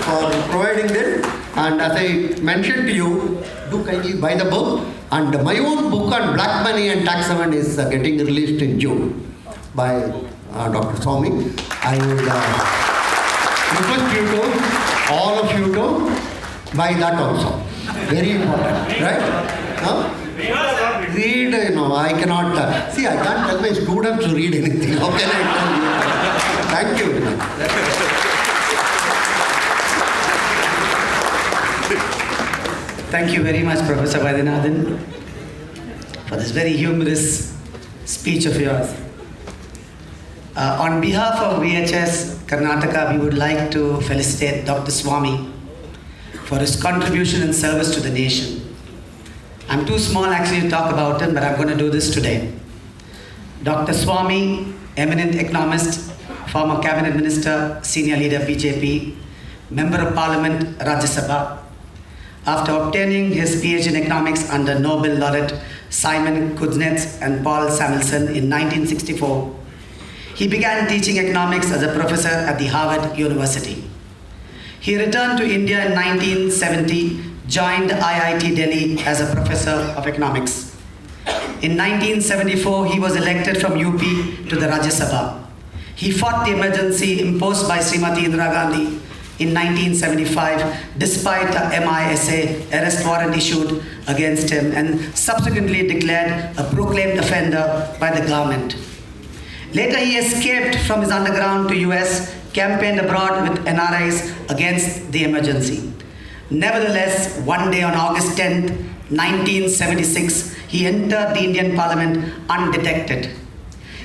for providing this. And as I mentioned to you, do kindly buy the book. And my own book on black money and tax haven is getting released in June by Dr. Swamy. I would request you to, all of you to buy that also. Very important, right? Read, I cannot, see, I can't tell my students to read anything. How can I tell you? Thank you very much.
Thank you very much, Professor Vaidyanathan, for this very humorous speech of yours. On behalf of VHS Karnataka, we would like to felicitate Dr. Swamy for his contribution and service to the nation. I'm too small actually to talk about him, but I'm going to do this today. Dr. Swamy, eminent economist, former cabinet minister, senior leader BJP, member of parliament, Rajya Sabha. After obtaining his PhD in economics under Nobel laureate Simon Kuznets and Paul Samuelson in 1964, he began teaching economics as a professor at the Harvard University. He returned to India in 1970, joined IIT Delhi as a professor of economics. In 1974, he was elected from UP to the Rajya Sabha. He fought the emergency imposed by Srimati Indira Gandhi in 1975 despite a MISA arrest warrant issued against him and subsequently declared a proclaimed offender by the government. Later he escaped from his underground to US, campaigned abroad with NRIs against the emergency. Nevertheless, one day on August 10th, 1976, he entered the Indian Parliament undetected.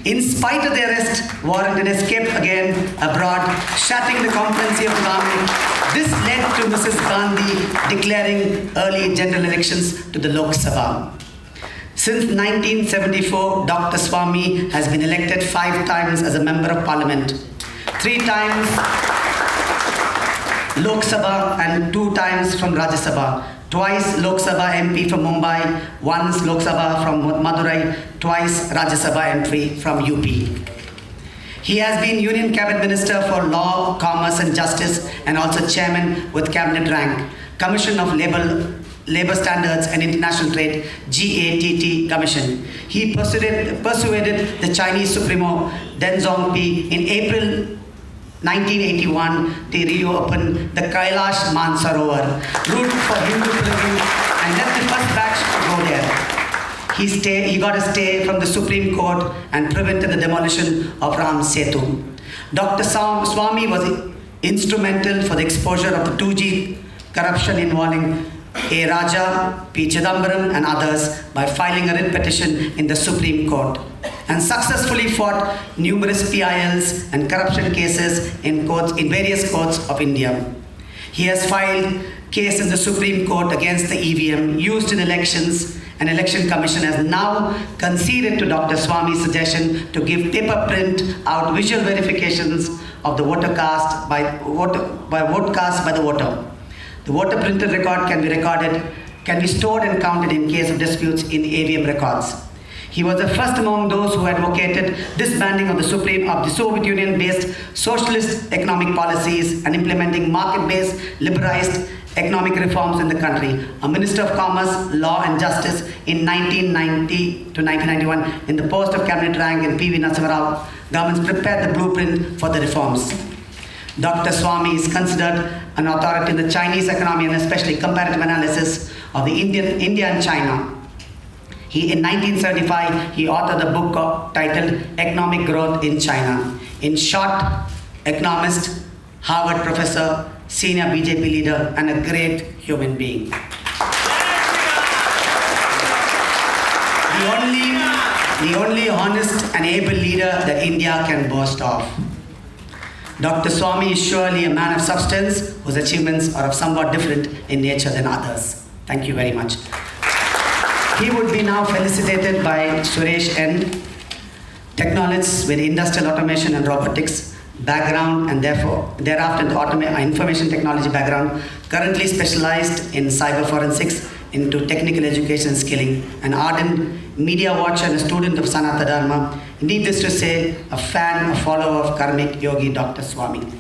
In spite of the arrest warrant, and escaped again abroad, shattering the competency of the government. This led to Mrs. Gandhi declaring early general elections to the Lok Sabha. Since 1974, Dr. Swamy has been elected 5 times as a member of Parliament, 3 times Lok Sabha and 2 times from Rajya Sabha. Twice Lok Sabha MP from Mumbai, once Lok Sabha from Madurai, twice Rajya Sabha MP from UP. He has been Union Cabinet Minister for Law, Commerce and Justice and also Chairman with Cabinet rank, Commission of Labour Standards and International Trade, GATT Commission. He persuaded the Chinese Supremo Deng Xiaoping in April 1981 to reopen the Kailash Mansarovar route for Hindu pilgrims and let the first batch go there. He got a stay from the Supreme Court and prevented the demolition of Ram Setu. Dr. Swamy was instrumental for the exposure of the 2G corruption involving A. Raja, P. Chidambaram and others by filing a writ petition in the Supreme Court and successfully fought numerous PILs and corruption cases in various courts of India. He has filed case in the Supreme Court against the EVM used in elections, and Election Commission has now conceded to Dr. Swamy's suggestion to give paper print out visual verifications of the vote cast by the voter. The voter printed record can be stored and counted in case of disputes in AVM records. He was the first among those who advocated disbanding of the Soviet Union-based socialist economic policies and implementing market-based liberalized economic reforms in the country. A Minister of Commerce, Law and Justice in 1990 to 1991 in the post of cabinet rank in P.V. Narasimha Rao governments prepared the blueprint for the reforms. Dr. Swamy is considered an authority in the Chinese economy and especially comparative analysis of the India and China. In 1975, he authored a book titled Economic Growth in China. In short, economist, Harvard professor, senior BJP leader, and a great human being. The only honest and able leader that India can boast of. Dr. Swamy is surely a man of substance whose achievements are of somewhat different in nature than others. Thank you very much. He would be now felicitated by Suresh N., technologist with industrial automation and robotics background and thereafter the information technology background, currently specialized in cyber forensics into technical education and skilling, an ardent media watcher and a student of Sanatana Dharma, needless to say, a fan, a follower of karmic yogi Dr. Swamy.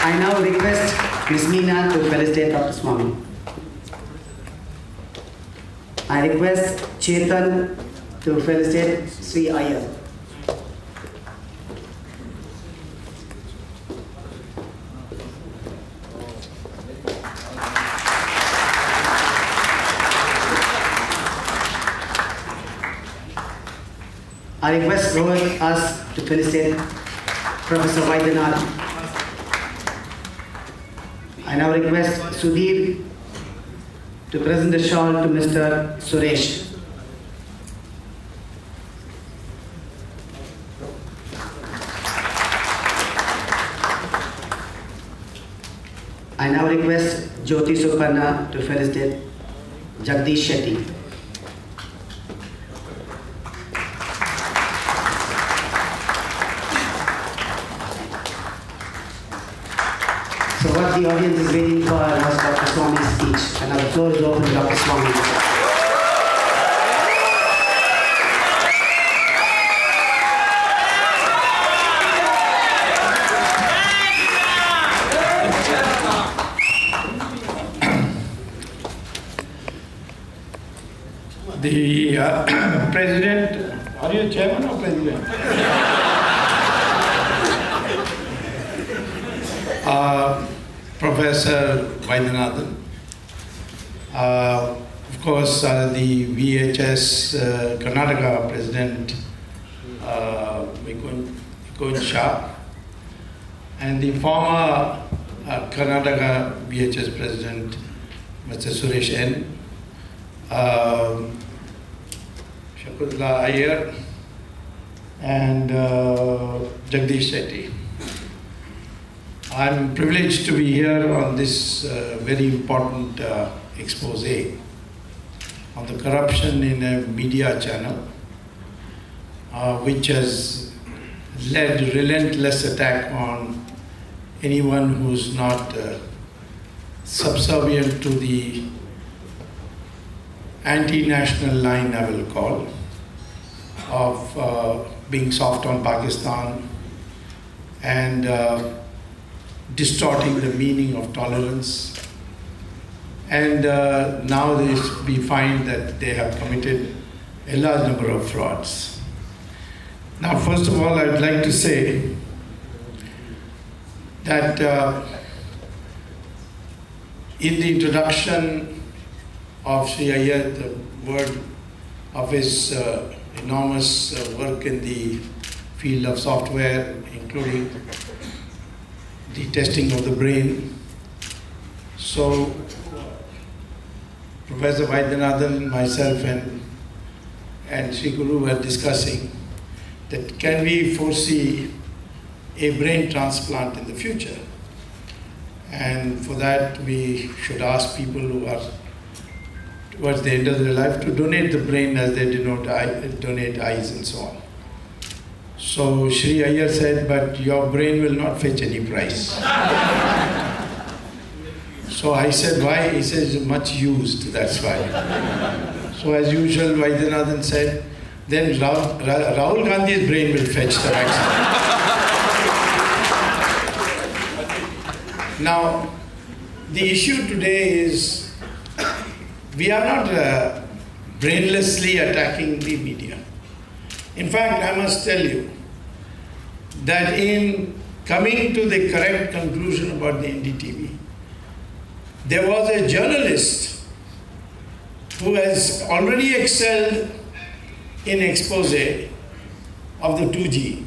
I now request Ms. Meena to felicitate Dr. Swamy. I request Chetan to felicitate Sri Iyer. I request Rohit us to felicitate Professor Vaidyanath. I now request Sudhir to present the shawl to Mr. Suresh. I now request Jyoti Suparna to felicitate Jagdish Shetty. So what the audience is waiting for was Dr. Swamy's speech, and now the floor is open to Dr. Swamy.
The president, are you chairman or president? Professor Vaidyanathan. Of course, the VHS Karnataka president, Vikun Shah, and the former Karnataka VHS president, Mr. Suresh N. Shakuntala Iyer, and Jagdish Shetty. I'm privileged to be here on this very important expose on the corruption in a media channel, which has led relentless attack on anyone who's not subservient to the anti-national line, I will call, of being soft on Pakistan and distorting the meaning of tolerance. And now we find that they have committed a large number of frauds. Now, first of all, I would like to say that in the introduction of Sri Iyer, the word of his enormous work in the field of software, including the testing of the brain. So, Professor Vaidyanathan, myself, and Sri Guru were discussing that can we foresee a brain transplant in the future? And for that, we should ask people who are towards the end of their life to donate the brain as they donate eyes and so on. So Sri Iyer said, but your brain will not fetch any price. So I said, why? He says, much used, that's why. So as usual, Vaidyanathan said, then Rahul Gandhi's brain will fetch the maximum. Now, the issue today is, we are not brainlessly attacking the media. In fact, I must tell you that in coming to the correct conclusion about the NDTV, there was a journalist who has already excelled in expose of the 2G.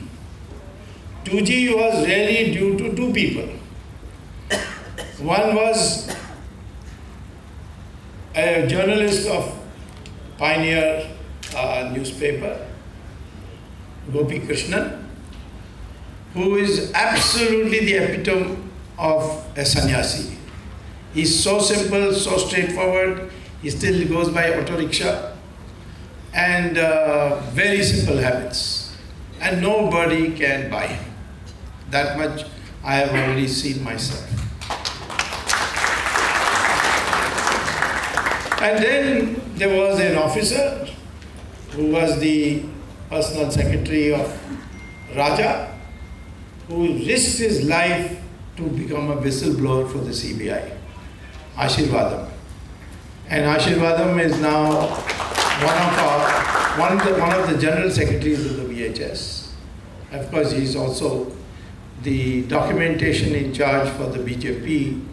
2G was really due to two people. One was a journalist of Pioneer newspaper, Gopi Krishnan, who is absolutely the epitome of a sannyasi. He's so simple, so straightforward. He still goes by auto rickshaw and very simple habits. And nobody can buy him. That much I have already seen myself. And then there was an officer who was the personal secretary of Raja, who risked his life to become a whistleblower for the CBI, Ashirvadam. And Ashirvadam is now one of the general secretaries of the VHS. Of course, he's also the documentation in charge for the BJP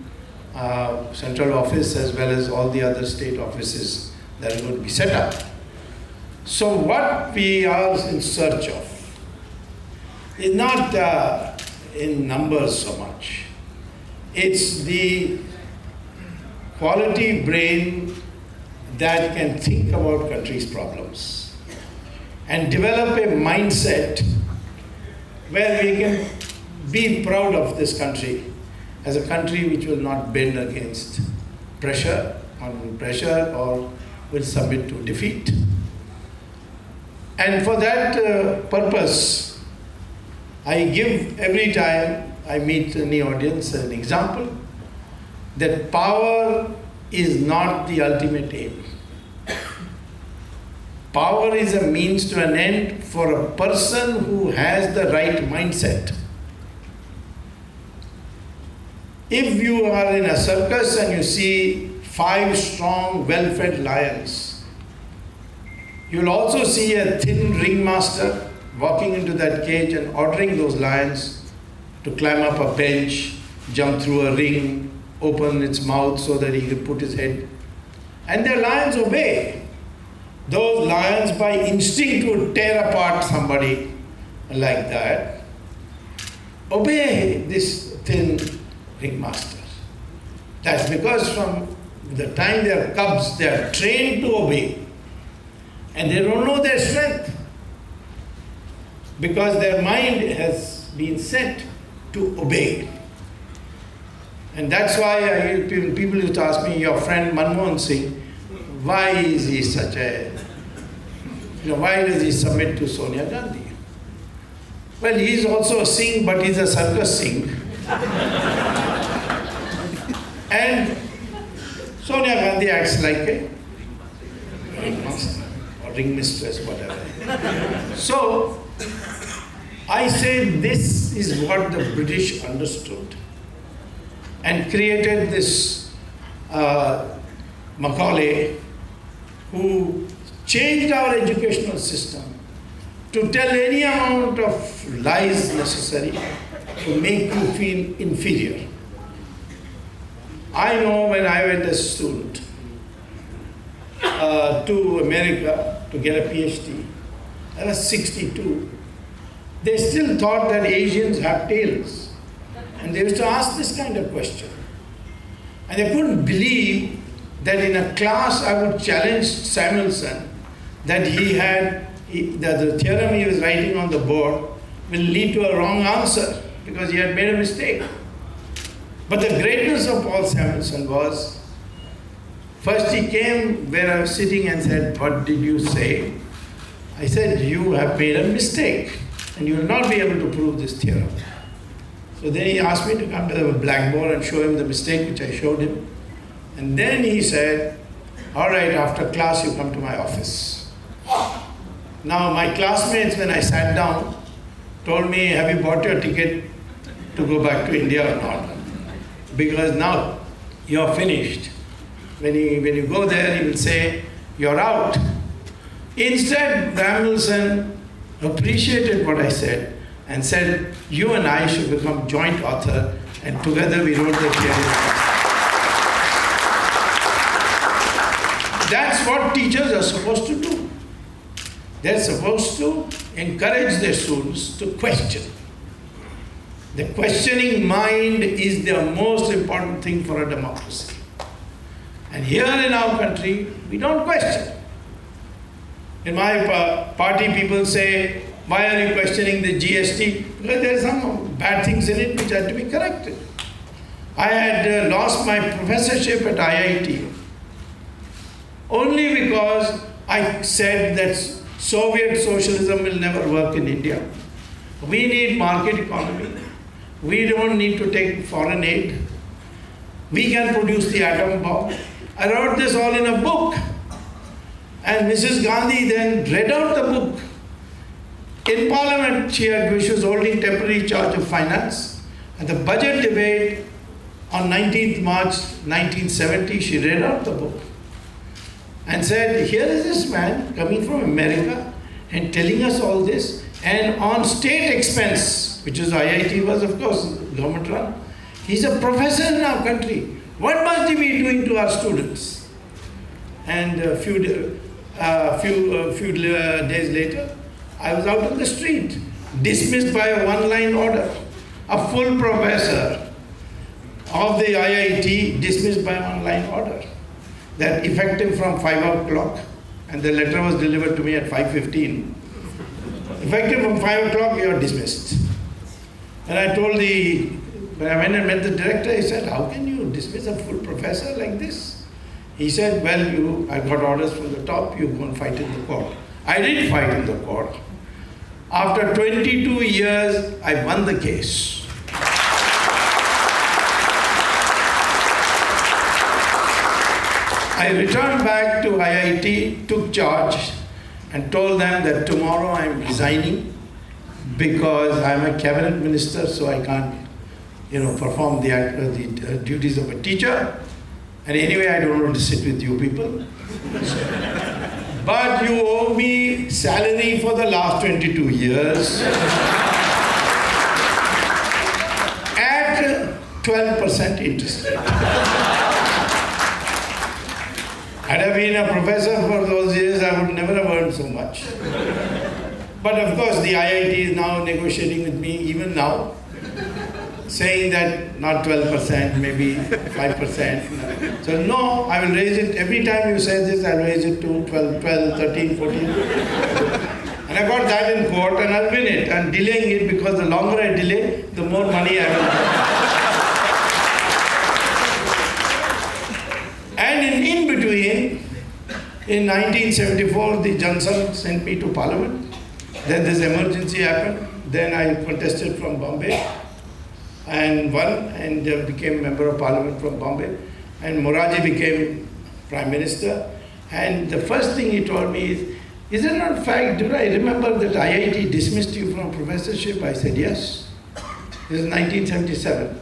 central office as well as all the other state offices that are going to be set up. So what we are in search of is not in numbers so much. It's the quality brain that can think about country's problems and develop a mindset where we can be proud of this country as a country which will not bend against pressure or will submit to defeat. And for that purpose, I give every time I meet any audience an example that power is not the ultimate aim. Power is a means to an end for a person who has the right mindset. If you are in a circus and you see 5 strong, well-fed lions, You'll also see a thin ringmaster walking into that cage and ordering those lions to climb up a bench, jump through a ring, open its mouth so that he could put his head. And the lions obey. Those lions by instinct would tear apart somebody like that. Obey this thin ringmaster. That's because from the time they are cubs, they are trained to obey. And they don't know their strength. Because their mind has been set to obey. And that's why people used to ask me, your friend Manmohan Singh, why is he such a, why does he submit to Sonia Gandhi? Well, he's also a Singh, but he's a circus Singh. And Sonia Gandhi acts like a ringmaster or ring mistress, whatever. So, I say this is what the British understood and created this Macaulay, who changed our educational system to tell any amount of lies necessary to make you feel inferior. I know when I went as a student to America to get a PhD, I was 62. They still thought that Asians have tails. And they used to ask this kind of question. And they couldn't believe that in a class I would challenge Samuelson that the theorem he was writing on the board will lead to a wrong answer because he had made a mistake. But the greatness of Paul Samuelson was, first he came where I was sitting and said, what did you say? I said, you have made a mistake and you will not be able to prove this theorem. So then he asked me to come to the blackboard and show him the mistake which I showed him. And then he said, all right, after class you come to my office. Now my classmates, when I sat down, told me, have you bought your ticket to go back to India or not? Because now you're finished. When you go there, he will say, you're out. Instead, Samuelson appreciated what I said and said, you and I should become joint author, and together we wrote the theory. That's what teachers are supposed to do. They're supposed to encourage their students to question. The questioning mind is the most important thing for a democracy. And here in our country, we don't question. In my party, people say, why are you questioning the GST? Because there are some bad things in it which had to be corrected. I had lost my professorship at IIT only because I said that Soviet socialism will never work in India. We need market economy. We don't need to take foreign aid. We can produce the atom bomb. I wrote this all in a book. And Mrs. Gandhi then read out the book. In Parliament, she was holding temporary charge of finance. At the budget debate on 19th March 1970, she read out the book and said, here is this man coming from America and telling us all this, and on state expense, which is IIT was of course government run. He's a professor in our country. What must he be doing to our students? And a few days later, I was out on the street, dismissed by a one-line order. A full professor of the IIT dismissed by one-line order. That effective from 5 o'clock, and the letter was delivered to me at 5:15. Effective from 5 o'clock, you are dismissed. And I told when I went and met the director, he said, how can you dismiss a full professor like this? He said, well, I got orders from the top, you go and fight in the court. I did fight in the court. After 22 years, I won the case. I returned back to IIT, took charge, and told them that tomorrow I am resigning because I am a cabinet minister, so I can't, perform the duties of a teacher. And anyway, I don't want to sit with you people. but you owe me salary for the last 22 years at 12% interest rate. Had I been a professor for those years, I would never have earned so much. But of course, the IIT is now negotiating with me, even now, saying that not 12%, maybe 5%. So no, I will raise it. Every time you say this, I'll raise it to 12, 13, 14. And I got that in court and I'll win it. I'm delaying it because the longer I delay, the more money I will get. And in between, in 1974, the Johnson sent me to Parliament. Then this emergency happened. Then I contested from Bombay and won and became member of Parliament from Bombay. And Moraji became Prime Minister. And the first thing he told me is it not fact, did I remember that IIT dismissed you from professorship? I said, yes. This is 1977.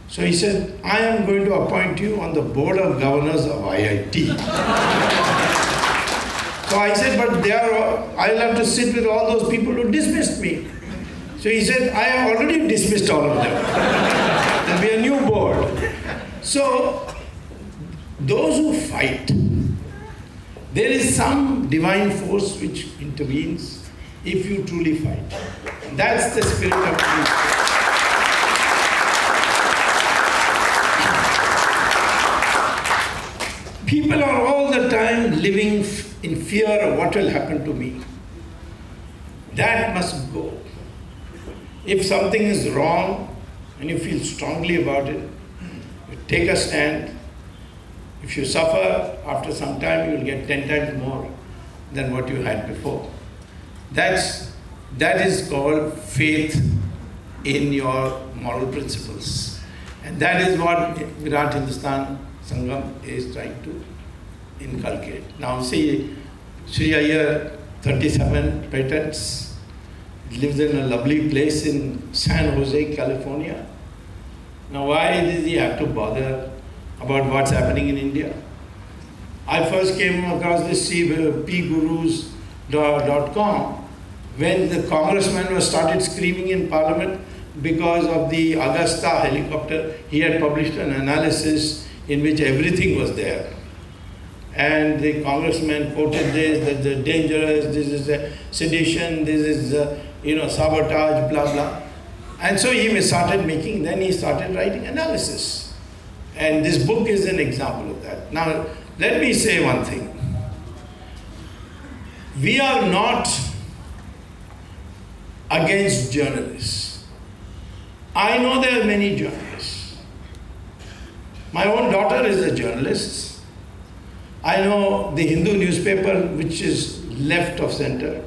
So he said, I am going to appoint you on the board of governors of IIT. So I said, but I'll have to sit with all those people who dismissed me. So he said, I have already dismissed all of them. There'll be a new board. So those who fight, there is some divine force which intervenes if you truly fight. That's the spirit of peace. People are all the time living in fear of what will happen to me. That must go. If something is wrong and you feel strongly about it, you take a stand. If you suffer, after some time you will get 10 times more than what you had before. That is called faith in your moral principles. And that is what Virat Hindustan Sangam is trying to inculcate. Now see, Sri Iyer, 37 patents, lives in a lovely place in San Jose, California. Now why does he have to bother about what's happening in India? I first came across this pgurus.com when the congressman was started screaming in Parliament because of the Augusta helicopter. He had published an analysis in which everything was there. And the congressman quoted this, that the dangerous, this is a sedition, this is sabotage, blah, blah. And so he started writing analysis. And this book is an example of that. Now, let me say one thing. We are not against journalists. I know there are many journalists. My own daughter is a journalist. I know the Hindu newspaper, which is left of center,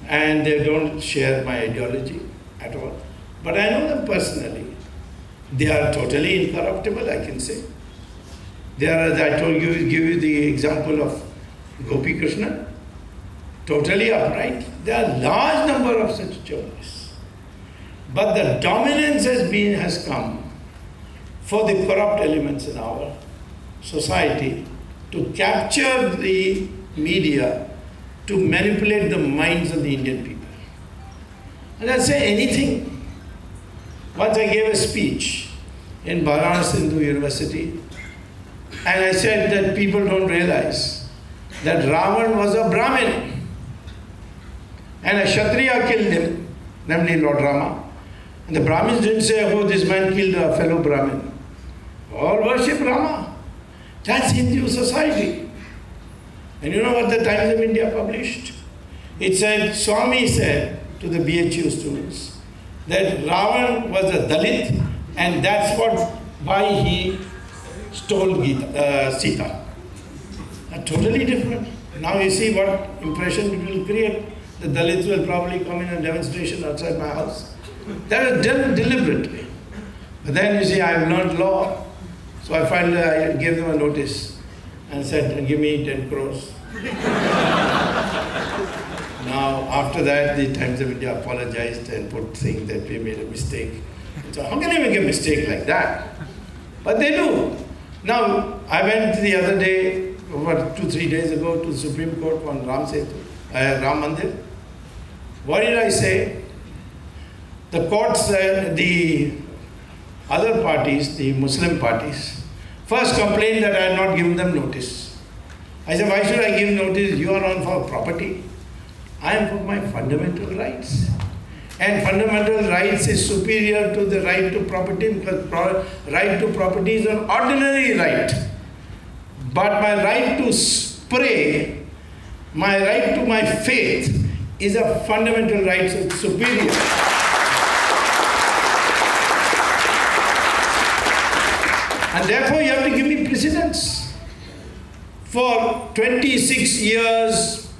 and they don't share my ideology at all. But I know them personally. They are totally incorruptible, I can say. They are, as I told you, give you the example of Gopi Krishna, totally upright. There are a large number of such journalists. But the dominance has come for the corrupt elements in our society to capture the media, to manipulate the minds of the Indian people. And I'll say anything. Once I gave a speech in Varanasi Hindu University, and I said that people don't realize that Ravan was a Brahmin, and a Kshatriya killed him, namely Lord Rama. And the Brahmins didn't say, oh, this man killed a fellow Brahmin. All worship Rama. That's Hindu society. And you know what the Times of India published? It said, Swamy said to the BHU students that Ravan was a Dalit, and that's why he stole Sita. Totally different. Now you see what impression it will create. The Dalits will probably come in a demonstration outside my house. That is done deliberately. But then you see, I have learned law. So I gave them a notice and said, give me 10 crores. Now, after that, the Times of India apologized and saying that we made a mistake. So how can you make a mistake like that? But they do. Now, I went the other day about 2-3 days ago to the Supreme Court on Ram Mandir. What did I say? The court said the other parties, the Muslim parties, first complained that I had not given them notice. I said, why should I give notice? You are on for property. I am for my fundamental rights. And fundamental rights is superior to the right to property because right to property is an ordinary right. But my right to pray, my right to my faith is a fundamental right, so it's superior. And therefore you have to give me precedence. For 26 years,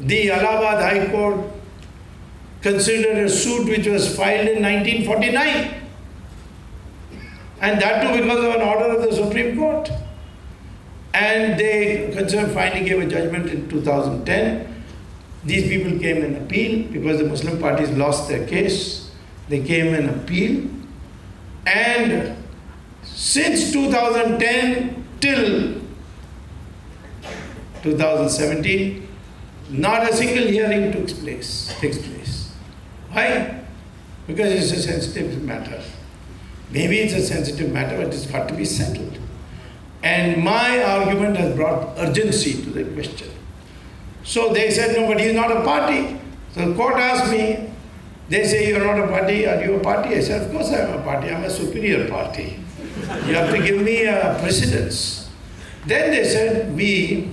the Allahabad High Court considered a suit which was filed in 1949. And that too because of an order of the Supreme Court. And they finally gave a judgment in 2010. These people came and appealed because the Muslim parties lost their case. They came and appealed. And since 2010 till 2017, not a single hearing takes place. Why? Because it's a sensitive matter. Maybe it's a sensitive matter, but it's got to be settled. And my argument has brought urgency to the question. So they said, no, but he's not a party. So the court asked me, they say, you're not a party, are you a party? I said, of course I'm a party, I'm a superior party. You have to give me a precedence. Then they said, we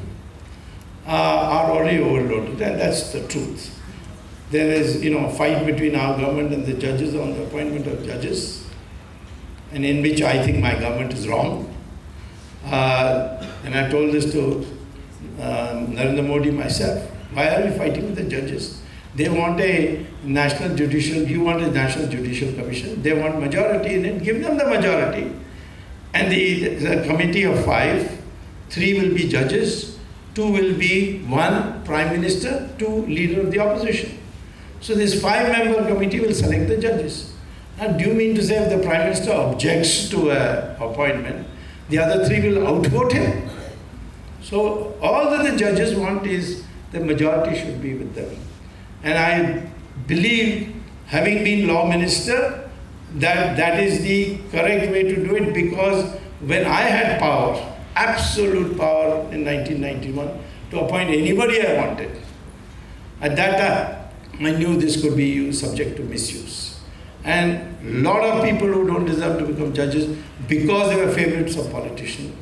are already overloaded, and that's the truth. There is, a fight between our government and the judges on the appointment of judges, and in which I think my government is wrong. And I told this to Narendra Modi myself. Why are we fighting with the judges? They want a national judicial, you want a national judicial commission. They want majority in it, give them the majority. And the committee of 5, 3 will be judges, 2 will be 1 prime minister, 2 leader of the opposition. So this 5-member committee will select the judges. Now, do you mean to say if the prime minister objects to an appointment, the other 3 will outvote him? So all that the judges want is the majority should be with them. And I believe, having been law minister, that is the correct way to do it, because when I had power, absolute power in 1991, to appoint anybody I wanted, at that time I knew this could be used subject to misuse. And a lot of people who don't deserve to become judges, because they were favorites of politicians,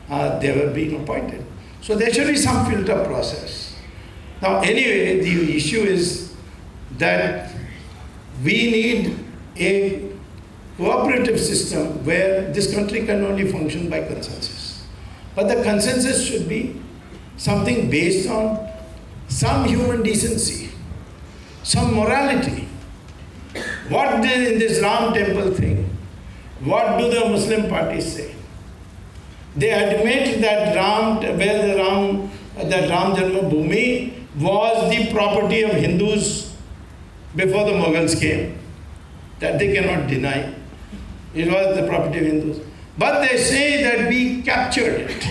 they were being appointed. So there should be some filter process. Now anyway, the issue is that we need a cooperative system where this country can only function by consensus. But the consensus should be something based on some human decency, some morality. What in this Ram temple thing, what do the Muslim parties say? They admit that Ram Janma Bhoomi was the property of Hindus before the Mughals came. That they cannot deny. It was the property of Hindus. But they say that we captured it.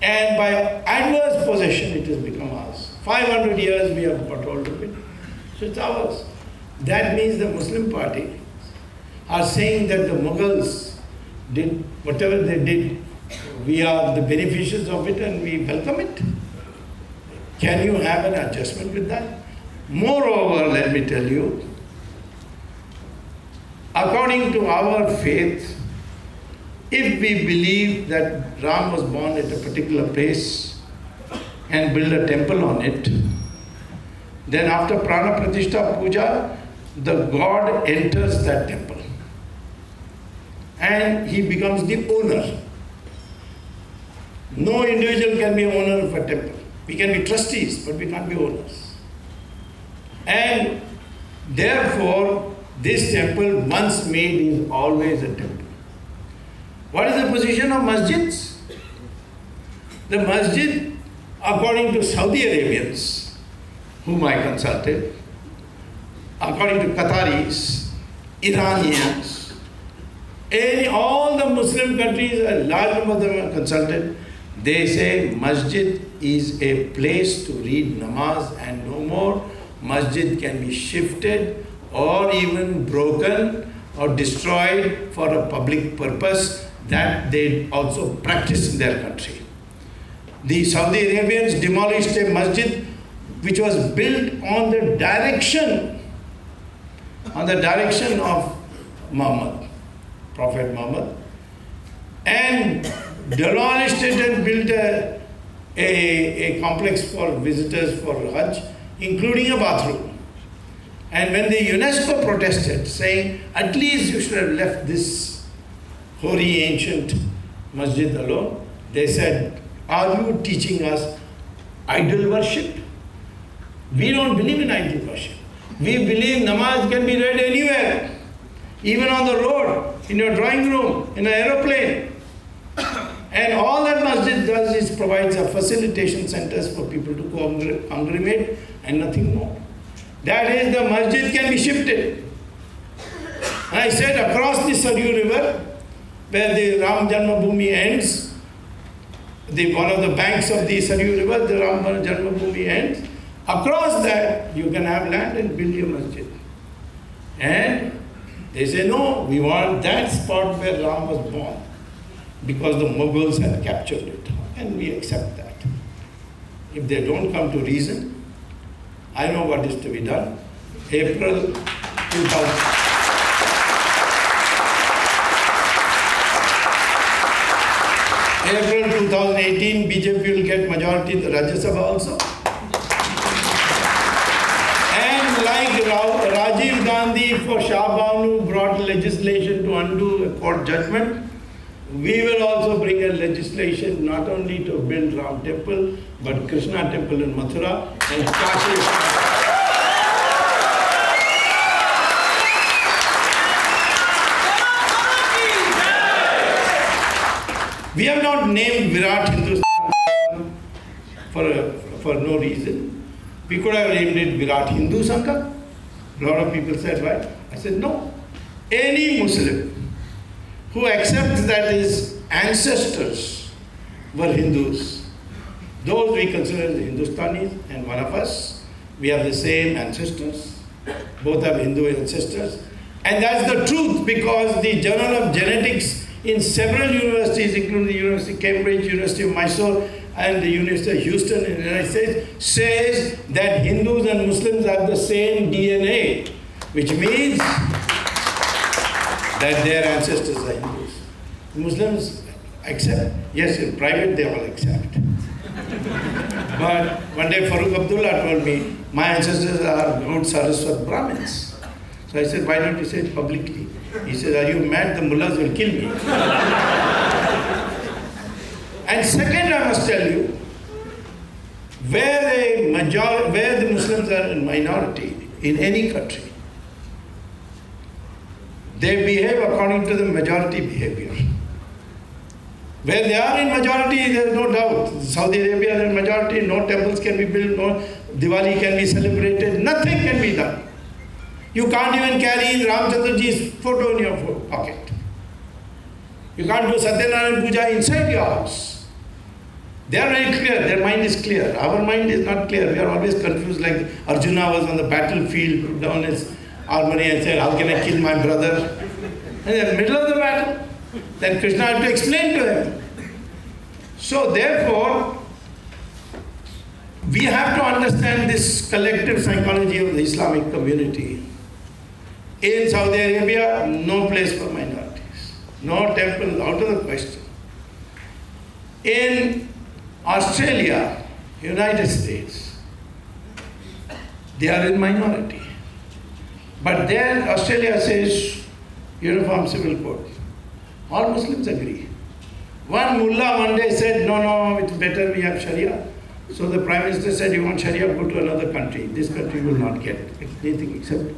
And by adverse possession it has become ours. 500 years we have got hold of it. So it's ours. That means the Muslim party are saying that the Mughals did whatever they did. We are the beneficiaries of it and we welcome it. Can you have an adjustment with that? Moreover, let me tell you, according to our faith, if we believe that Ram was born at a particular place and build a temple on it, then after Prana Pratishtha Puja, the God enters that temple and he becomes the owner. No individual can be owner of a temple. We can be trustees, but we can't be owners. And therefore, this temple, once made, is always a temple. What is the position of masjids? The masjid, according to Saudi Arabians, whom I consulted, according to Qataris, Iranians, all the Muslim countries, a large number of them are consulted, They say masjid is a place to read namaz and no more. Masjid can be shifted or even broken or destroyed for a public purpose that they also practice in their country. The Saudi Arabians demolished a masjid which was built on the direction of Muhammad, Prophet Muhammad, and demolished it and built a complex for visitors for Hajj, including a bathroom. And when the UNESCO protested, saying, at least you should have left this hoary ancient masjid alone, they said, are you teaching us idol worship? We don't believe in idol worship. We believe namaz can be read anywhere, even on the road, in your drawing room, in an aeroplane. And all that masjid does is provides a facilitation centers for people to congregate and nothing more. That is, the masjid can be shifted. And I said across the Saryu River, where the Ram Janmabhoomi ends, one of the banks of the Saryu River, the Ram Janmabhoomi ends, across that you can have land and build your masjid. And they say, no, we want that spot where Ram was born, because the Mughals had captured it. And we accept that. If they don't come to reason, I know what is to be done. April 2018, BJP will get majority in the Rajya Sabha also. And like Rajiv Gandhi for Shah Banu brought legislation to undo a court judgment, we will also bring a legislation not only to build Ram Temple, but Krishna Temple in Mathura and Kashi. We have not named Virat Hindustan for no reason. We could have named it Virat Hindu Sangha. A lot of people said, why? I said, no. Any Muslim who accepts that his ancestors were Hindus, those we consider as Hindustanis, and one of us, we have the same ancestors, both have Hindu ancestors, and that's the truth, because the Journal of Genetics in several universities, including the University of Cambridge, University of Mysore, and the University of Houston in the United States, says that Hindus and Muslims have the same DNA, which means that their ancestors are Hindus. Muslims accept, yes, in private they all accept. But one day Farooq Abdullah told me, my ancestors are good Saraswat Brahmins. So I said, why don't you say it publicly? He said, are you mad? The mullahs will kill me. And second, I must tell you, where the Muslims are in minority in any country, they behave according to the majority behavior. Where they are in majority, there is no doubt. Saudi Arabia is in majority, no temples can be built, no Diwali can be celebrated, nothing can be done. You can't even carry Ramchandraji's photo in your pocket. You can't do Satyanarayana Puja inside your house. They are very clear, their mind is clear. Our mind is not clear. We are always confused, like Arjuna was on the battlefield, put down his armory and said, how can I kill my brother? And in the middle of the battle, then Krishna had to explain to him. So therefore, we have to understand this collective psychology of the Islamic community. In Saudi Arabia, no place for minorities. No temple, out of the question. In Australia, United States, they are in minority. But there, Australia says, uniform civil code. All Muslims agree. One mullah one day said, no, it's better we have Sharia. So the Prime Minister said, you want Sharia, go to another country. This country will not get anything except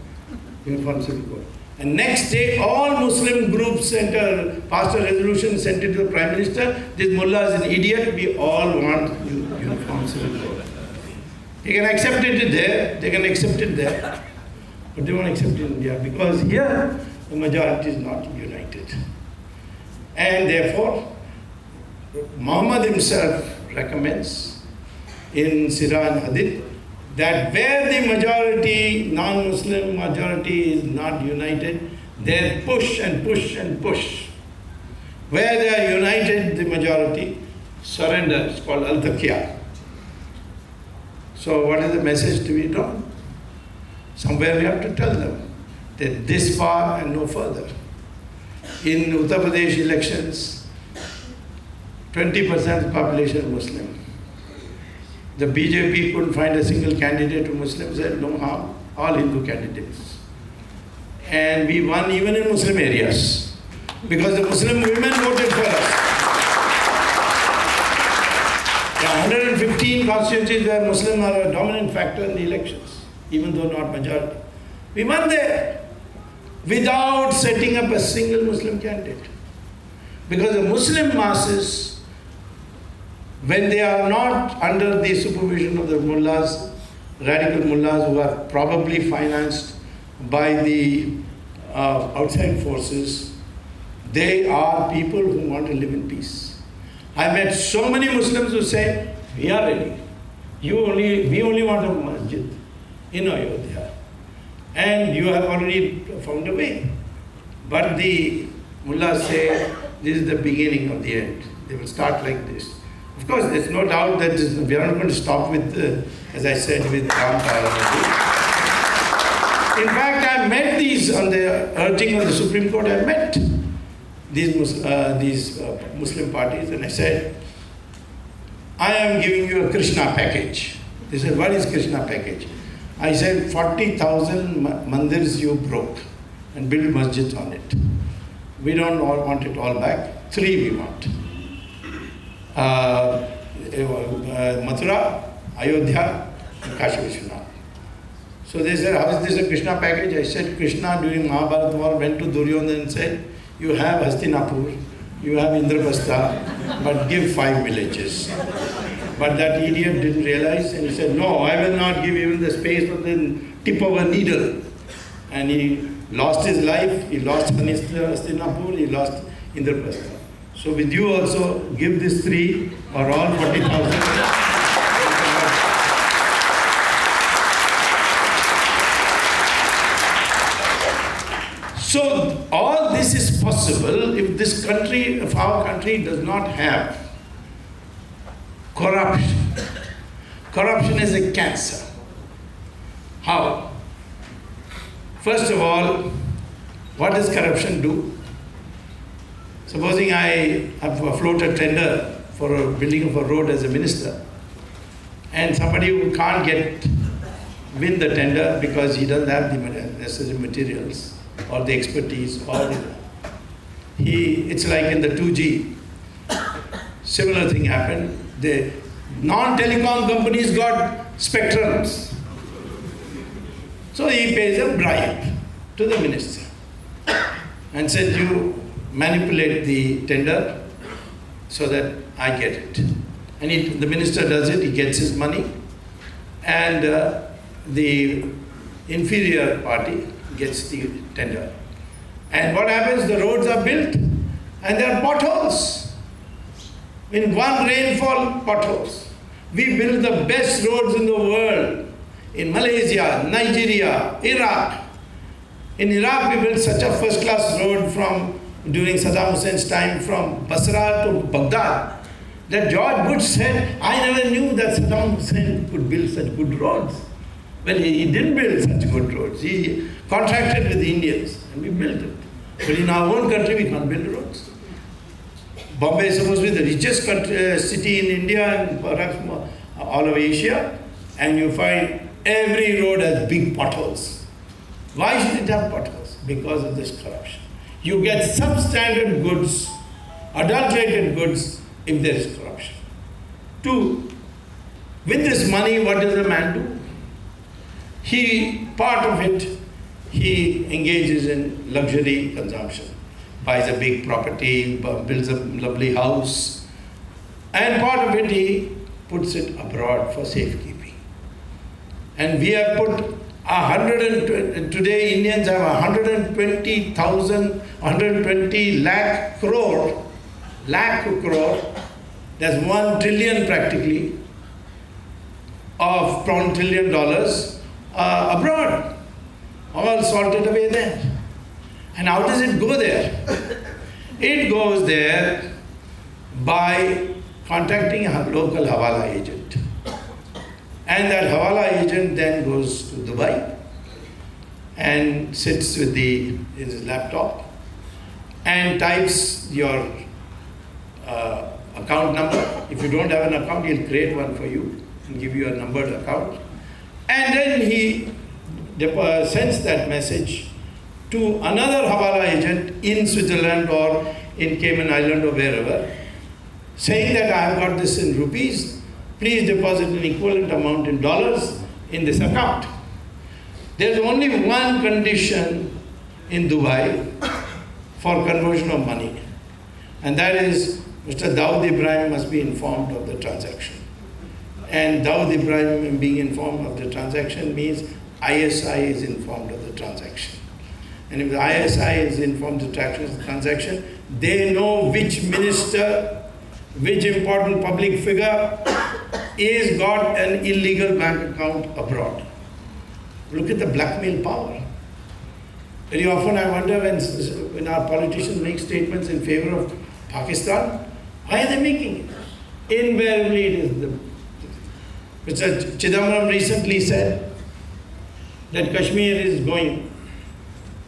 uniform civil code. And next day, all Muslim groups passed a resolution, sent it to the Prime Minister. This mullah is an idiot, we all want uniform civil code. They can accept it there, they can accept it there. But they won't accept it in India, because here, the majority is not united. And therefore, Muhammad himself recommends in Sirah and Hadith that where the majority, non-Muslim majority is not united, they push and push and push. Where they are united, the majority, surrender. It's called al-taqiyya. So what is the message to be done? Somewhere we have to tell them that this far and no further. In Uttar Pradesh elections, 20% of the population is Muslim. The BJP couldn't find a single candidate who Muslim said no harm, all Hindu candidates. And we won even in Muslim areas because the Muslim women voted for us. There are 115 constituencies where Muslims are a dominant factor in the elections, even though not majority. We won there without setting up a single Muslim candidate. Because the Muslim masses, when they are not under the supervision of the mullahs, radical mullahs who are probably financed by the outside forces, they are people who want to live in peace. I met so many Muslims who say, we are ready. We only want a masjid in Ayodhya. And you have already found a way. But the mullahs say, this is the beginning of the end. They will start like this. Of course, there's no doubt that we are not going to stop with, as I said, with Ram Parliament. In fact, I met these on the urging of the Supreme Court. I met these Muslim parties, and I said, I am giving you a Krishna package. They said, what is Krishna package? I said, 40,000 mandirs you broke and build masjids on it. We don't all want it all back. 3 we want. Mathura, Ayodhya, and Kashi Vishwanath. So they said, how is this a Krishna package? I said, Krishna during Mahabharata war went to Duryodhana and said, you have Hastinapur, you have Indraprastha, but give 5 villages. But that idiot didn't realize, and he said, no, I will not give even the space of the tip of a needle. And he lost his life, he lost Hastinapur, he lost Indraprastha. So with you also, give this 3 or all 40,000. So all this is possible if our country does not have corruption. Corruption is a cancer. How? First of all, what does corruption do? Supposing I have floated a tender for a building of a road as a minister, and somebody who can't win the tender because he doesn't have the necessary materials or the expertise, it's like in the 2G. Similar thing happened. The non-telecom companies got spectrums. So he pays a bribe to the minister and said, you manipulate the tender so that I get it. And the minister does it, he gets his money, and the inferior party gets the tender. And what happens? The roads are built and there are potholes. In one rainfall, potholes. We build the best roads in the world. In Malaysia, Nigeria, Iraq. In Iraq, we built such a first-class road during Saddam Hussein's time from Basra to Baghdad, that George Bush said, I never knew that Saddam Hussein could build such good roads. Well, he didn't build such good roads. He contracted with the Indians and we built it. But in our own country, we can't build roads. Bombay is supposed to be the richest city in India and perhaps all of Asia, and you find every road has big potholes. Why should it have potholes? Because of this corruption. You get substandard goods, adulterated goods, if there is corruption. 2, with this money, what does the man do? Part of it, he engages in luxury consumption, buys a big property, builds a lovely house, and part of it he puts it abroad for safekeeping. And we have put today Indians have 120 lakh crore There's $1 trillion practically of $1 trillion abroad, all salted away there. And how does it go there? It goes there by contacting a local Hawala agent. And that Hawala agent then goes to Dubai and sits with his laptop and types your account number. If you don't have an account, he'll create one for you and give you a numbered account. And then he sends that message to another Hawala agent in Switzerland or in Cayman Island or wherever, saying that I have got this in rupees, please deposit an equivalent amount in dollars in this account. There's only one condition in Dubai for conversion of money, and that is Mr. Dawood Ibrahim must be informed of the transaction. And Dawood Ibrahim being informed of the transaction means ISI is informed of the transaction. And if the ISI is informed of the transaction, they know which minister, which important public figure is got an illegal bank account abroad. Look at the blackmail power. Very often I wonder when our politicians make statements in favor of Pakistan, why are they making it? Invariably it is the Mr. Chidambaram recently said that Kashmir is going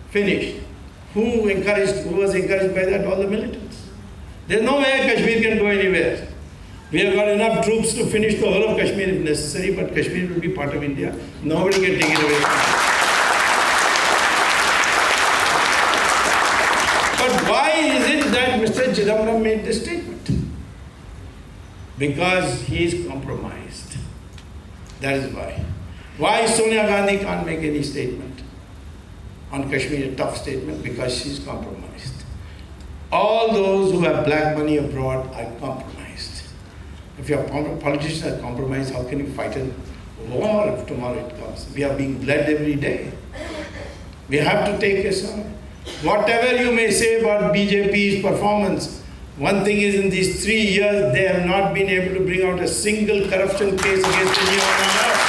finished. Who was encouraged by that? All the militants. There's no way Kashmir can go anywhere. We have got enough troops to finish the whole of Kashmir if necessary, but Kashmir will be part of India. Nobody can take it away from us. But why is it that Mr. Chidambaram made this statement? Because he is compromised. That is why. Why Sonia Gandhi can't make any statement on Kashmir, a tough statement? Because she's compromised. All those who have black money abroad are compromised. If your politicians are compromised, how can you fight a war if tomorrow it comes? We are being bled every day. We have to take a side. Whatever you may say about BJP's performance, one thing is in these 3 years, they have not been able to bring out a single corruption case against anyone on earth.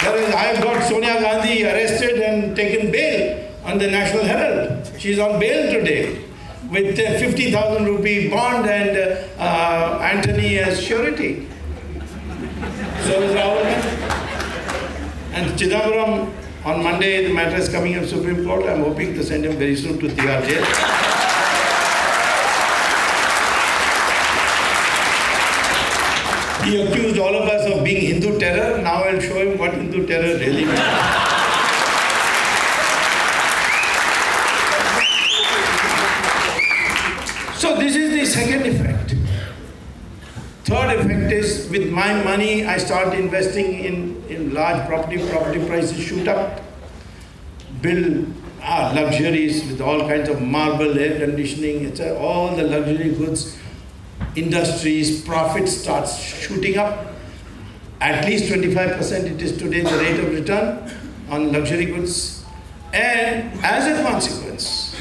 Whereas I've got Sonia Gandhi arrested and taken bail on the National Herald. She's on bail today with 50,000 rupee bond and Anthony as surety. So is Rahul Gandhi. And Chidambaram, on Monday, the matter is coming up Supreme Court. I'm hoping to send him very soon to Tihar jail. He accused all of us of being Hindu terror. Now I'll show him what Hindu terror really means. So this is the second effect. Third effect is, with my money, I start investing in large property. Property prices shoot up. Build luxuries with all kinds of marble, air conditioning, etc. All the luxury goods, industries, profit starts shooting up. At least 25% it is today the rate of return on luxury goods. And as a consequence,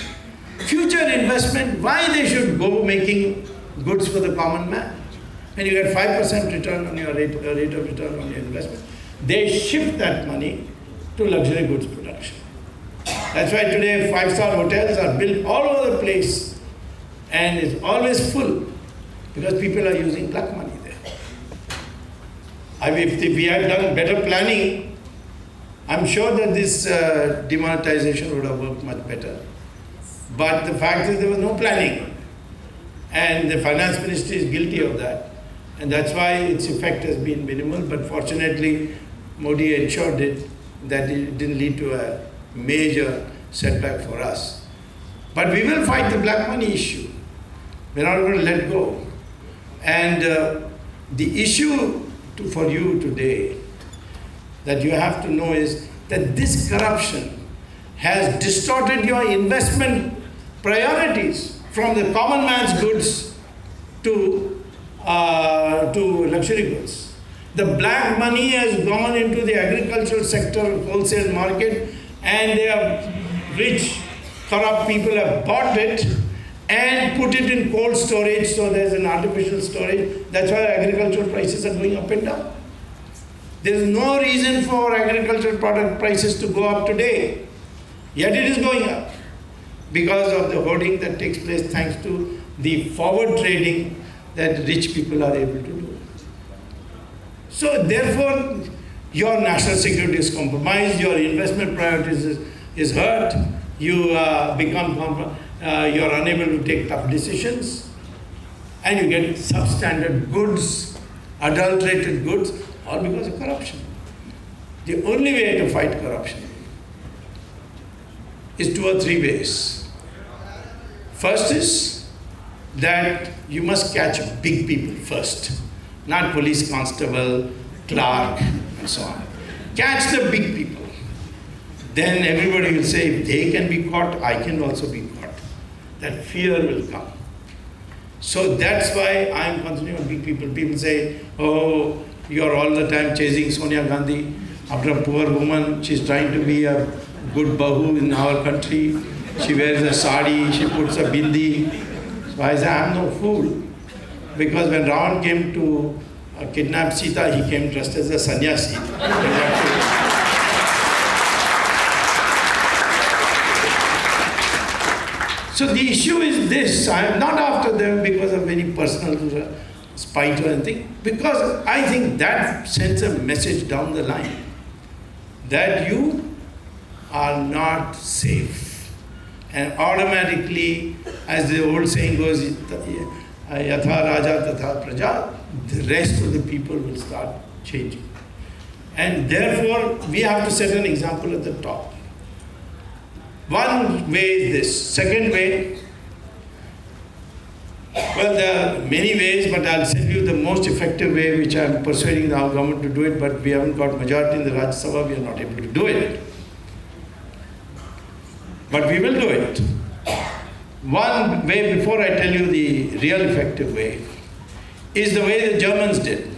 future investment, why they should go making goods for the common man? When you get 5% return on your rate of return on your investment, they shift that money to luxury goods production. That's why today 5-star hotels are built all over the place and it's always full because people are using black money there. If we had done better planning, I'm sure that this demonetization would have worked much better. But the fact is there was no planning and the finance ministry is guilty of that. And that's why its effect has been minimal, but fortunately Modi ensured that it didn't lead to a major setback for us. But we will fight the black money issue. We're not going to let go. And the issue for you today that you have to know is that this corruption has distorted your investment priorities from the common man's goods to luxury goods. The black money has gone into the agricultural sector, wholesale market, and they are rich corrupt people have bought it and put it in cold storage, so there's an artificial storage. That's why agricultural prices are going up and down. There's no reason for agricultural product prices to go up today, yet it is going up because of the hoarding that takes place thanks to the forward trading that rich people are able to do. So therefore, your national security is compromised, your investment priorities is hurt, you you're unable to take tough decisions, and you get substandard goods, adulterated goods, all because of corruption. The only way to fight corruption is 2 or 3 ways. First is that you must catch big people first, not police constable, clerk, and so on. Catch the big people. Then everybody will say, if they can be caught, I can also be caught. That fear will come. So that's why I'm concentrating on big people. People say, oh, you're all the time chasing Sonia Gandhi. After a poor woman, she's trying to be a good bahu in our country. She wears a sari, she puts a bindi. So I say, I'm no fool. Because when Ravan came to kidnap Sita, he came dressed as a sannyasi. So the issue is this, I am not after them because of any personal spite or anything, because I think that sends a message down the line that you are not safe. And automatically, as the old saying goes, Yatha Raja Tatha Praja, the rest of the people will start changing. And therefore, we have to set an example at the top. One way is this. Second way, well, there are many ways, but I'll tell you the most effective way, which I'm persuading our government to do it, but we haven't got majority in the Rajya Sabha, we are not able to do it. But we will do it. One way, before I tell you the real effective way, is the way the Germans did.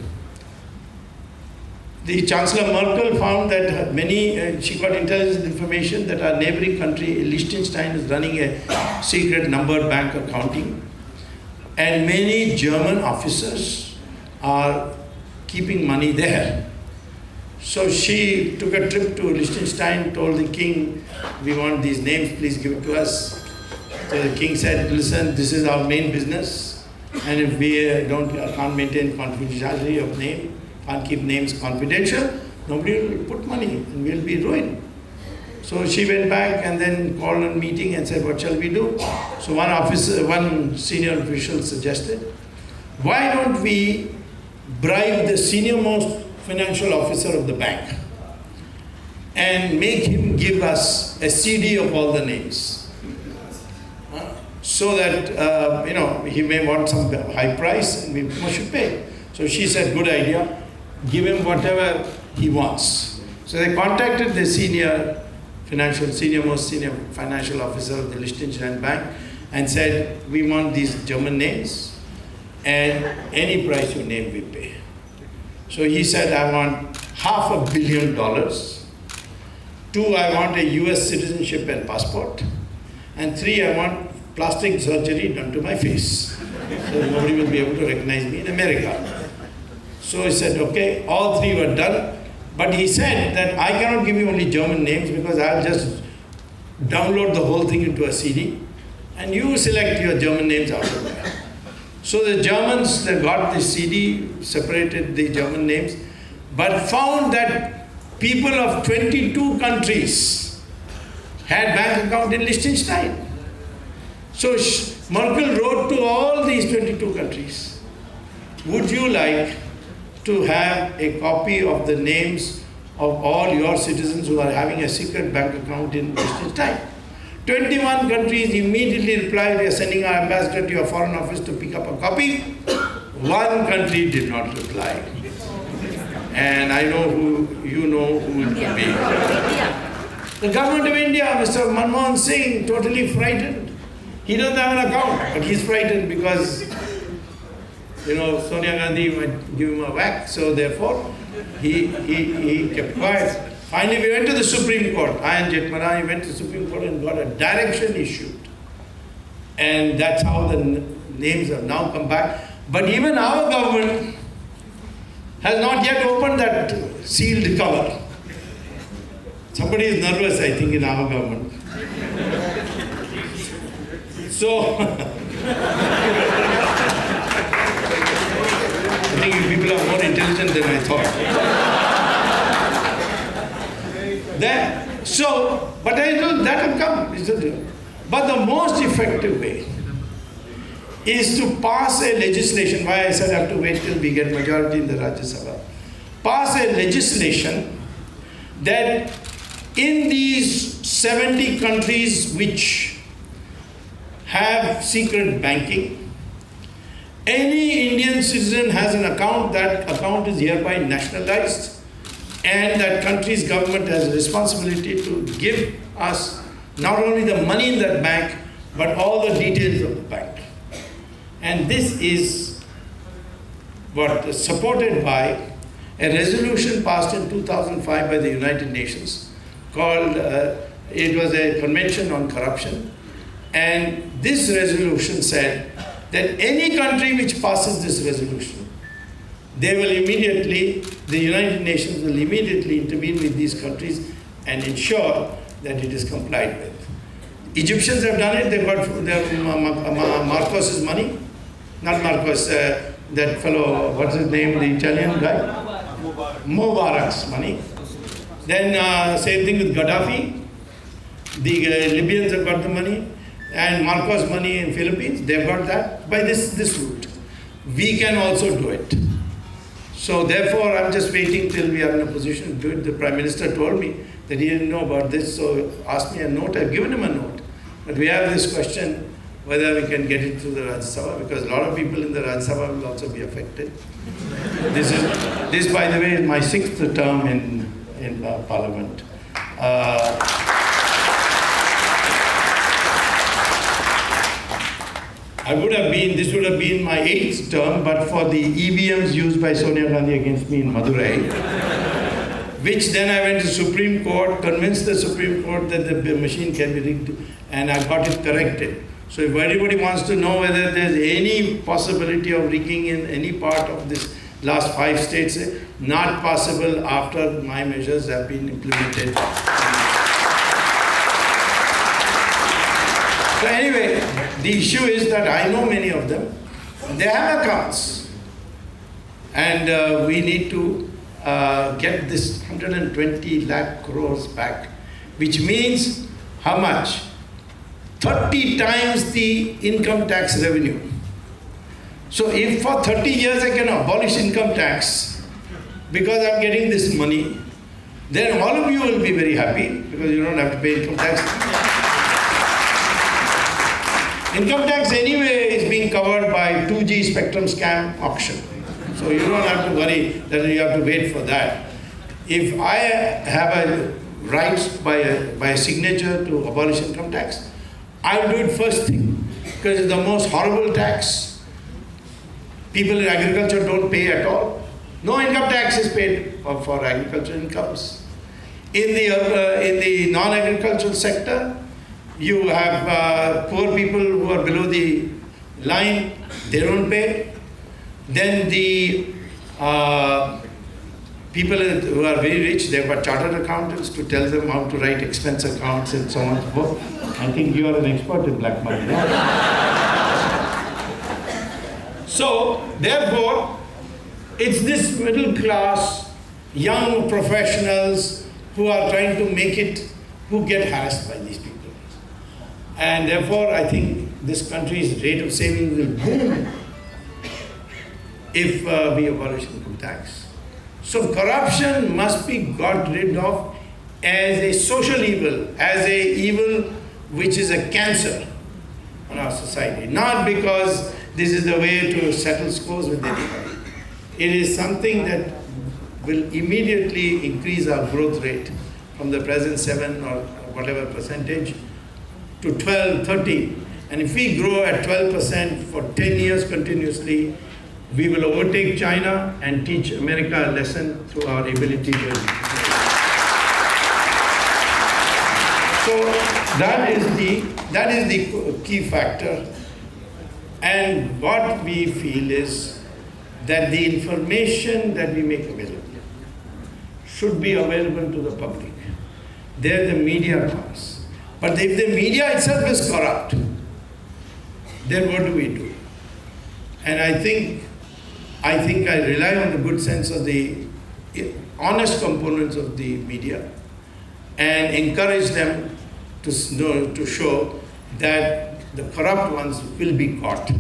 The Chancellor Merkel found that she got intelligence information that our neighboring country, Liechtenstein, is running a secret number bank accounting. And many German officers are keeping money there. So she took a trip to Liechtenstein, told the king, we want these names, please give it to us. So the king said, listen, this is our main business. And if we can't maintain confidentiality of name, can't keep names confidential, nobody will put money and we'll be ruined. So she went back and then called a meeting and said, what shall we do? So one senior official suggested, why don't we bribe the senior-most financial officer of the bank and make him give us a CD of all the names, so that he may want some high price and we should pay. So she said, good idea, give him whatever he wants. So they contacted the senior-most financial officer of the Liechtenstein bank and said, we want these German names and any price you name we pay. So he said, I want $500 million. 2, I want a US citizenship and passport. And 3, I want plastic surgery done to my face. So nobody will be able to recognize me in America. So he said, okay, all 3 were done. But he said that I cannot give you only German names because I'll just download the whole thing into a CD and you select your German names out of there. So the Germans, they got the CD, separated the German names, but found that people of 22 countries had bank account in Liechtenstein. So Merkel wrote to all these 22 countries, would you like to have a copy of the names of all your citizens who are having a secret bank account in Liechtenstein? 21 countries immediately replied, we are sending our ambassador to your foreign office to pick up a copy. 1 country did not reply. And I know you know who it will be. The government of India, Mr. Manmohan Singh, totally frightened. He doesn't have an account, but he's frightened because Sonia Gandhi might give him a whack, so therefore he kept quiet. Finally, we went to the Supreme Court. I and Jetmalani went to the Supreme Court and got a direction issued. And that's how the names have now come back. But even our government has not yet opened that sealed cover. Somebody is nervous, I think, in our government. So, I think you people are more intelligent than I thought. But I know that will come. But the most effective way is to pass a legislation. Why I said I have to wait till we get majority in the Rajya Sabha. Pass a legislation that in these 70 countries which have secret banking, any Indian citizen has an account, that account is hereby nationalized, and that country's government has a responsibility to give us not only the money in that bank, but all the details of the bank. And this is what is supported by a resolution passed in 2005 by the United Nations called, it was a convention on corruption. And this resolution said that any country which passes this resolution, they will immediately, the United Nations will immediately intervene with these countries and ensure that it is complied with. Egyptians have done it. They got Marcos's money. Not Marcos, that fellow, what's his name, the Italian guy? Mubarak's money. Then same thing with Gaddafi. The Libyans have got the money. And Marcos' money in Philippines, they've got that by this route. We can also do it. So therefore, I'm just waiting till we are in a position to do it. The Prime Minister told me that he didn't know about this, so asked me a note. I've given him a note. But we have this question whether we can get it through the Rajya Sabha, because a lot of people in the Rajya Sabha will also be affected. This, by the way, is my 6th term in Parliament. This would have been my 8th term, but for the EVMs used by Sonia Gandhi against me in Madurai, which then I went to Supreme Court, convinced the Supreme Court that the machine can be rigged, and I got it corrected. So if anybody wants to know whether there's any possibility of rigging in any part of this last 5 states, not possible after my measures have been implemented. So anyway, the issue is that I know many of them. They have accounts. And we need to get this 120 lakh crores back, which means how much? 30 times the income tax revenue. So if for 30 years I can abolish income tax because I'm getting this money, then all of you will be very happy because you don't have to pay income tax. Income tax anyway is being covered by 2G spectrum scam auction. So you don't have to worry that you have to wait for that. If I have a right by a signature to abolish income tax, I'll do it first thing because it's the most horrible tax. People in agriculture don't pay at all. No income tax is paid for agricultural incomes. In the non-agricultural sector, you have poor people who are below the line, they don't pay. Then the people who are very rich, they've got chartered accountants to tell them how to write expense accounts and so on and so forth. I think you are an expert in black money, no? So, therefore, it's this middle class, young professionals who are trying to make it, who get harassed by these people. And therefore, I think this country's rate of saving will boom if we abolish income tax. So corruption must be got rid of as a social evil, as a evil which is a cancer on our society. Not because this is the way to settle scores with anybody. It is something that will immediately increase our growth rate from the present 7 or whatever percentage to 12, 13. And if we grow at 12% for 10 years continuously, we will overtake China and teach America a lesson through our ability to So that is the key factor. And what we feel is that the information that we make available should be available to the public. There the media comes. But if the media itself is corrupt, then what do we do? And I think I rely on the good sense of the honest components of the media and encourage them to show that the corrupt ones will be caught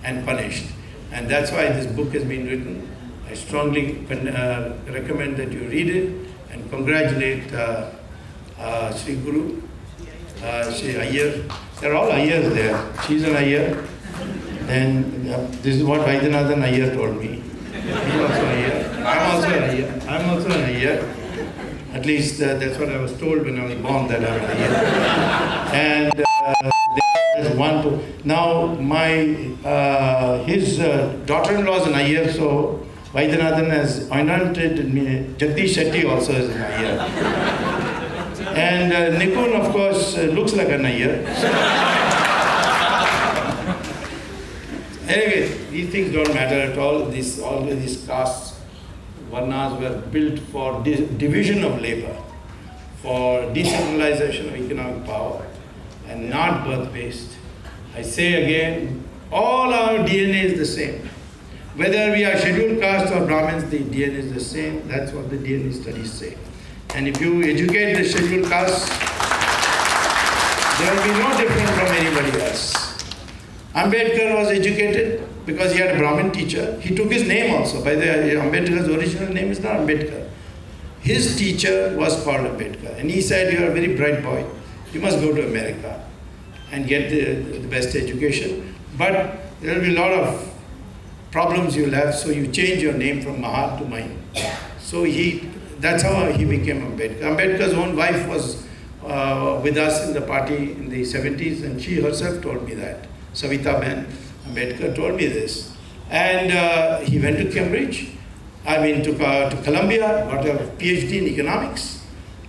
and punished. And that's why this book has been written. I strongly recommend that you read it and congratulate Sri Guru, Sri Iyer. They're all Iyers there. She's an Iyer. Then this is what Vaidyanathan Iyer told me. He's also an Iyer. I'm also an Iyer. At least that's what I was told when I was born, that I'm an Iyer. And there's one to now his daughter-in-law is an Iyer, so Vaidyanathan has anointed me. Jagdish Shetty also is an Iyer. And Nikun, of course, looks like an Iyer. Anyway, these things don't matter at all. All these castes, varnas were built for division of labor, for decentralization of economic power, and not birth-based. I say again, all our DNA is the same. Whether we are scheduled caste or Brahmins, the DNA is the same. That's what the DNA studies say. And if you educate the scheduled caste, there will be no different from anybody else. Ambedkar was educated because he had a Brahmin teacher. He took his name also. By the way, Ambedkar's original name is not Ambedkar. His teacher was called Ambedkar. And he said, "You are a very bright boy. You must go to America and get the best education. But there will be a lot of problems you'll have, so you change your name from Mahal to mine." So that's how he became Ambedkar. Ambedkar's own wife was with us in the party in the 70s, and she herself told me that. Savita Ben Ambedkar told me this. And he went to Cambridge, to Columbia, got a PhD in economics.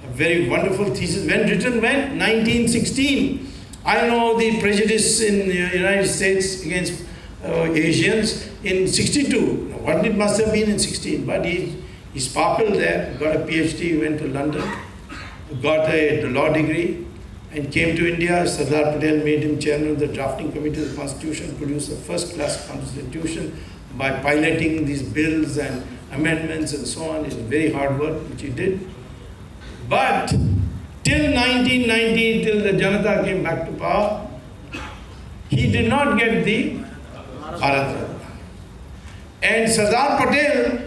A very wonderful thesis. When written, 1916. I know the prejudice in the United States against Asians in 62. What it must have been in 16, but he sparkled there, got a PhD, went to London, got a law degree, and came to India. Sardar Patel made him chairman of the drafting committee of the Constitution, produced a first-class Constitution by piloting these bills and amendments and so on. It's very hard work, which he did. But till 1990, till the Janata came back to power, he did not get the Bharat Ratna. And Sardar Patel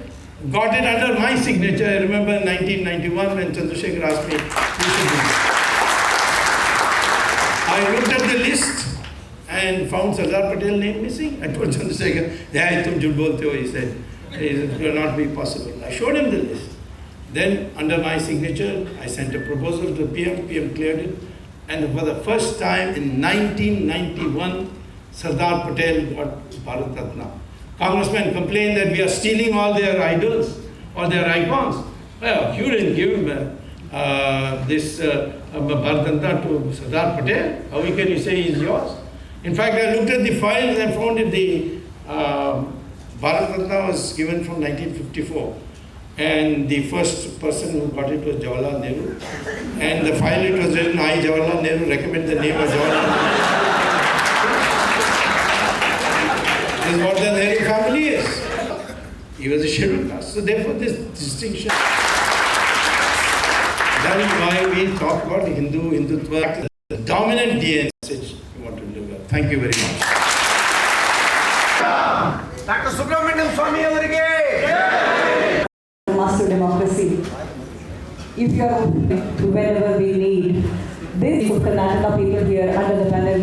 got it under my signature. I remember in 1991 when Chandrasekhar asked me, I looked at the list and found Sardar Patel name missing. I told Chandrasekhar, "Yeah, tum jhut bolte ho," he said. It will not be possible. I showed him the list. Then, under my signature, I sent a proposal to PM. PM cleared it. And for the first time in 1991, Sardar Patel got Bharat Ratna. Congressmen complained that we are stealing all their idols or their icons. Well, you didn't give him this Bharat Ratna to Sardar Patel. How can you say he's yours? In fact, I looked at the files and found that the Bharat Ratna was given from 1954. And the first person who got it was Jawaharlal Nehru. And the file it was written, "I, Jawaharlal Nehru, recommend the name of Jawaharlal Nehru." This is what the Nehru family is. He was a scheduled caste. So therefore this distinction. That is why we talk about Hindutva, the dominant DNA message we want to deliver. Thank you very much.
Dr. Subramanian Swamy avarige.
Master democracy. If you are open to whenever we need, this Karnataka people here under the banner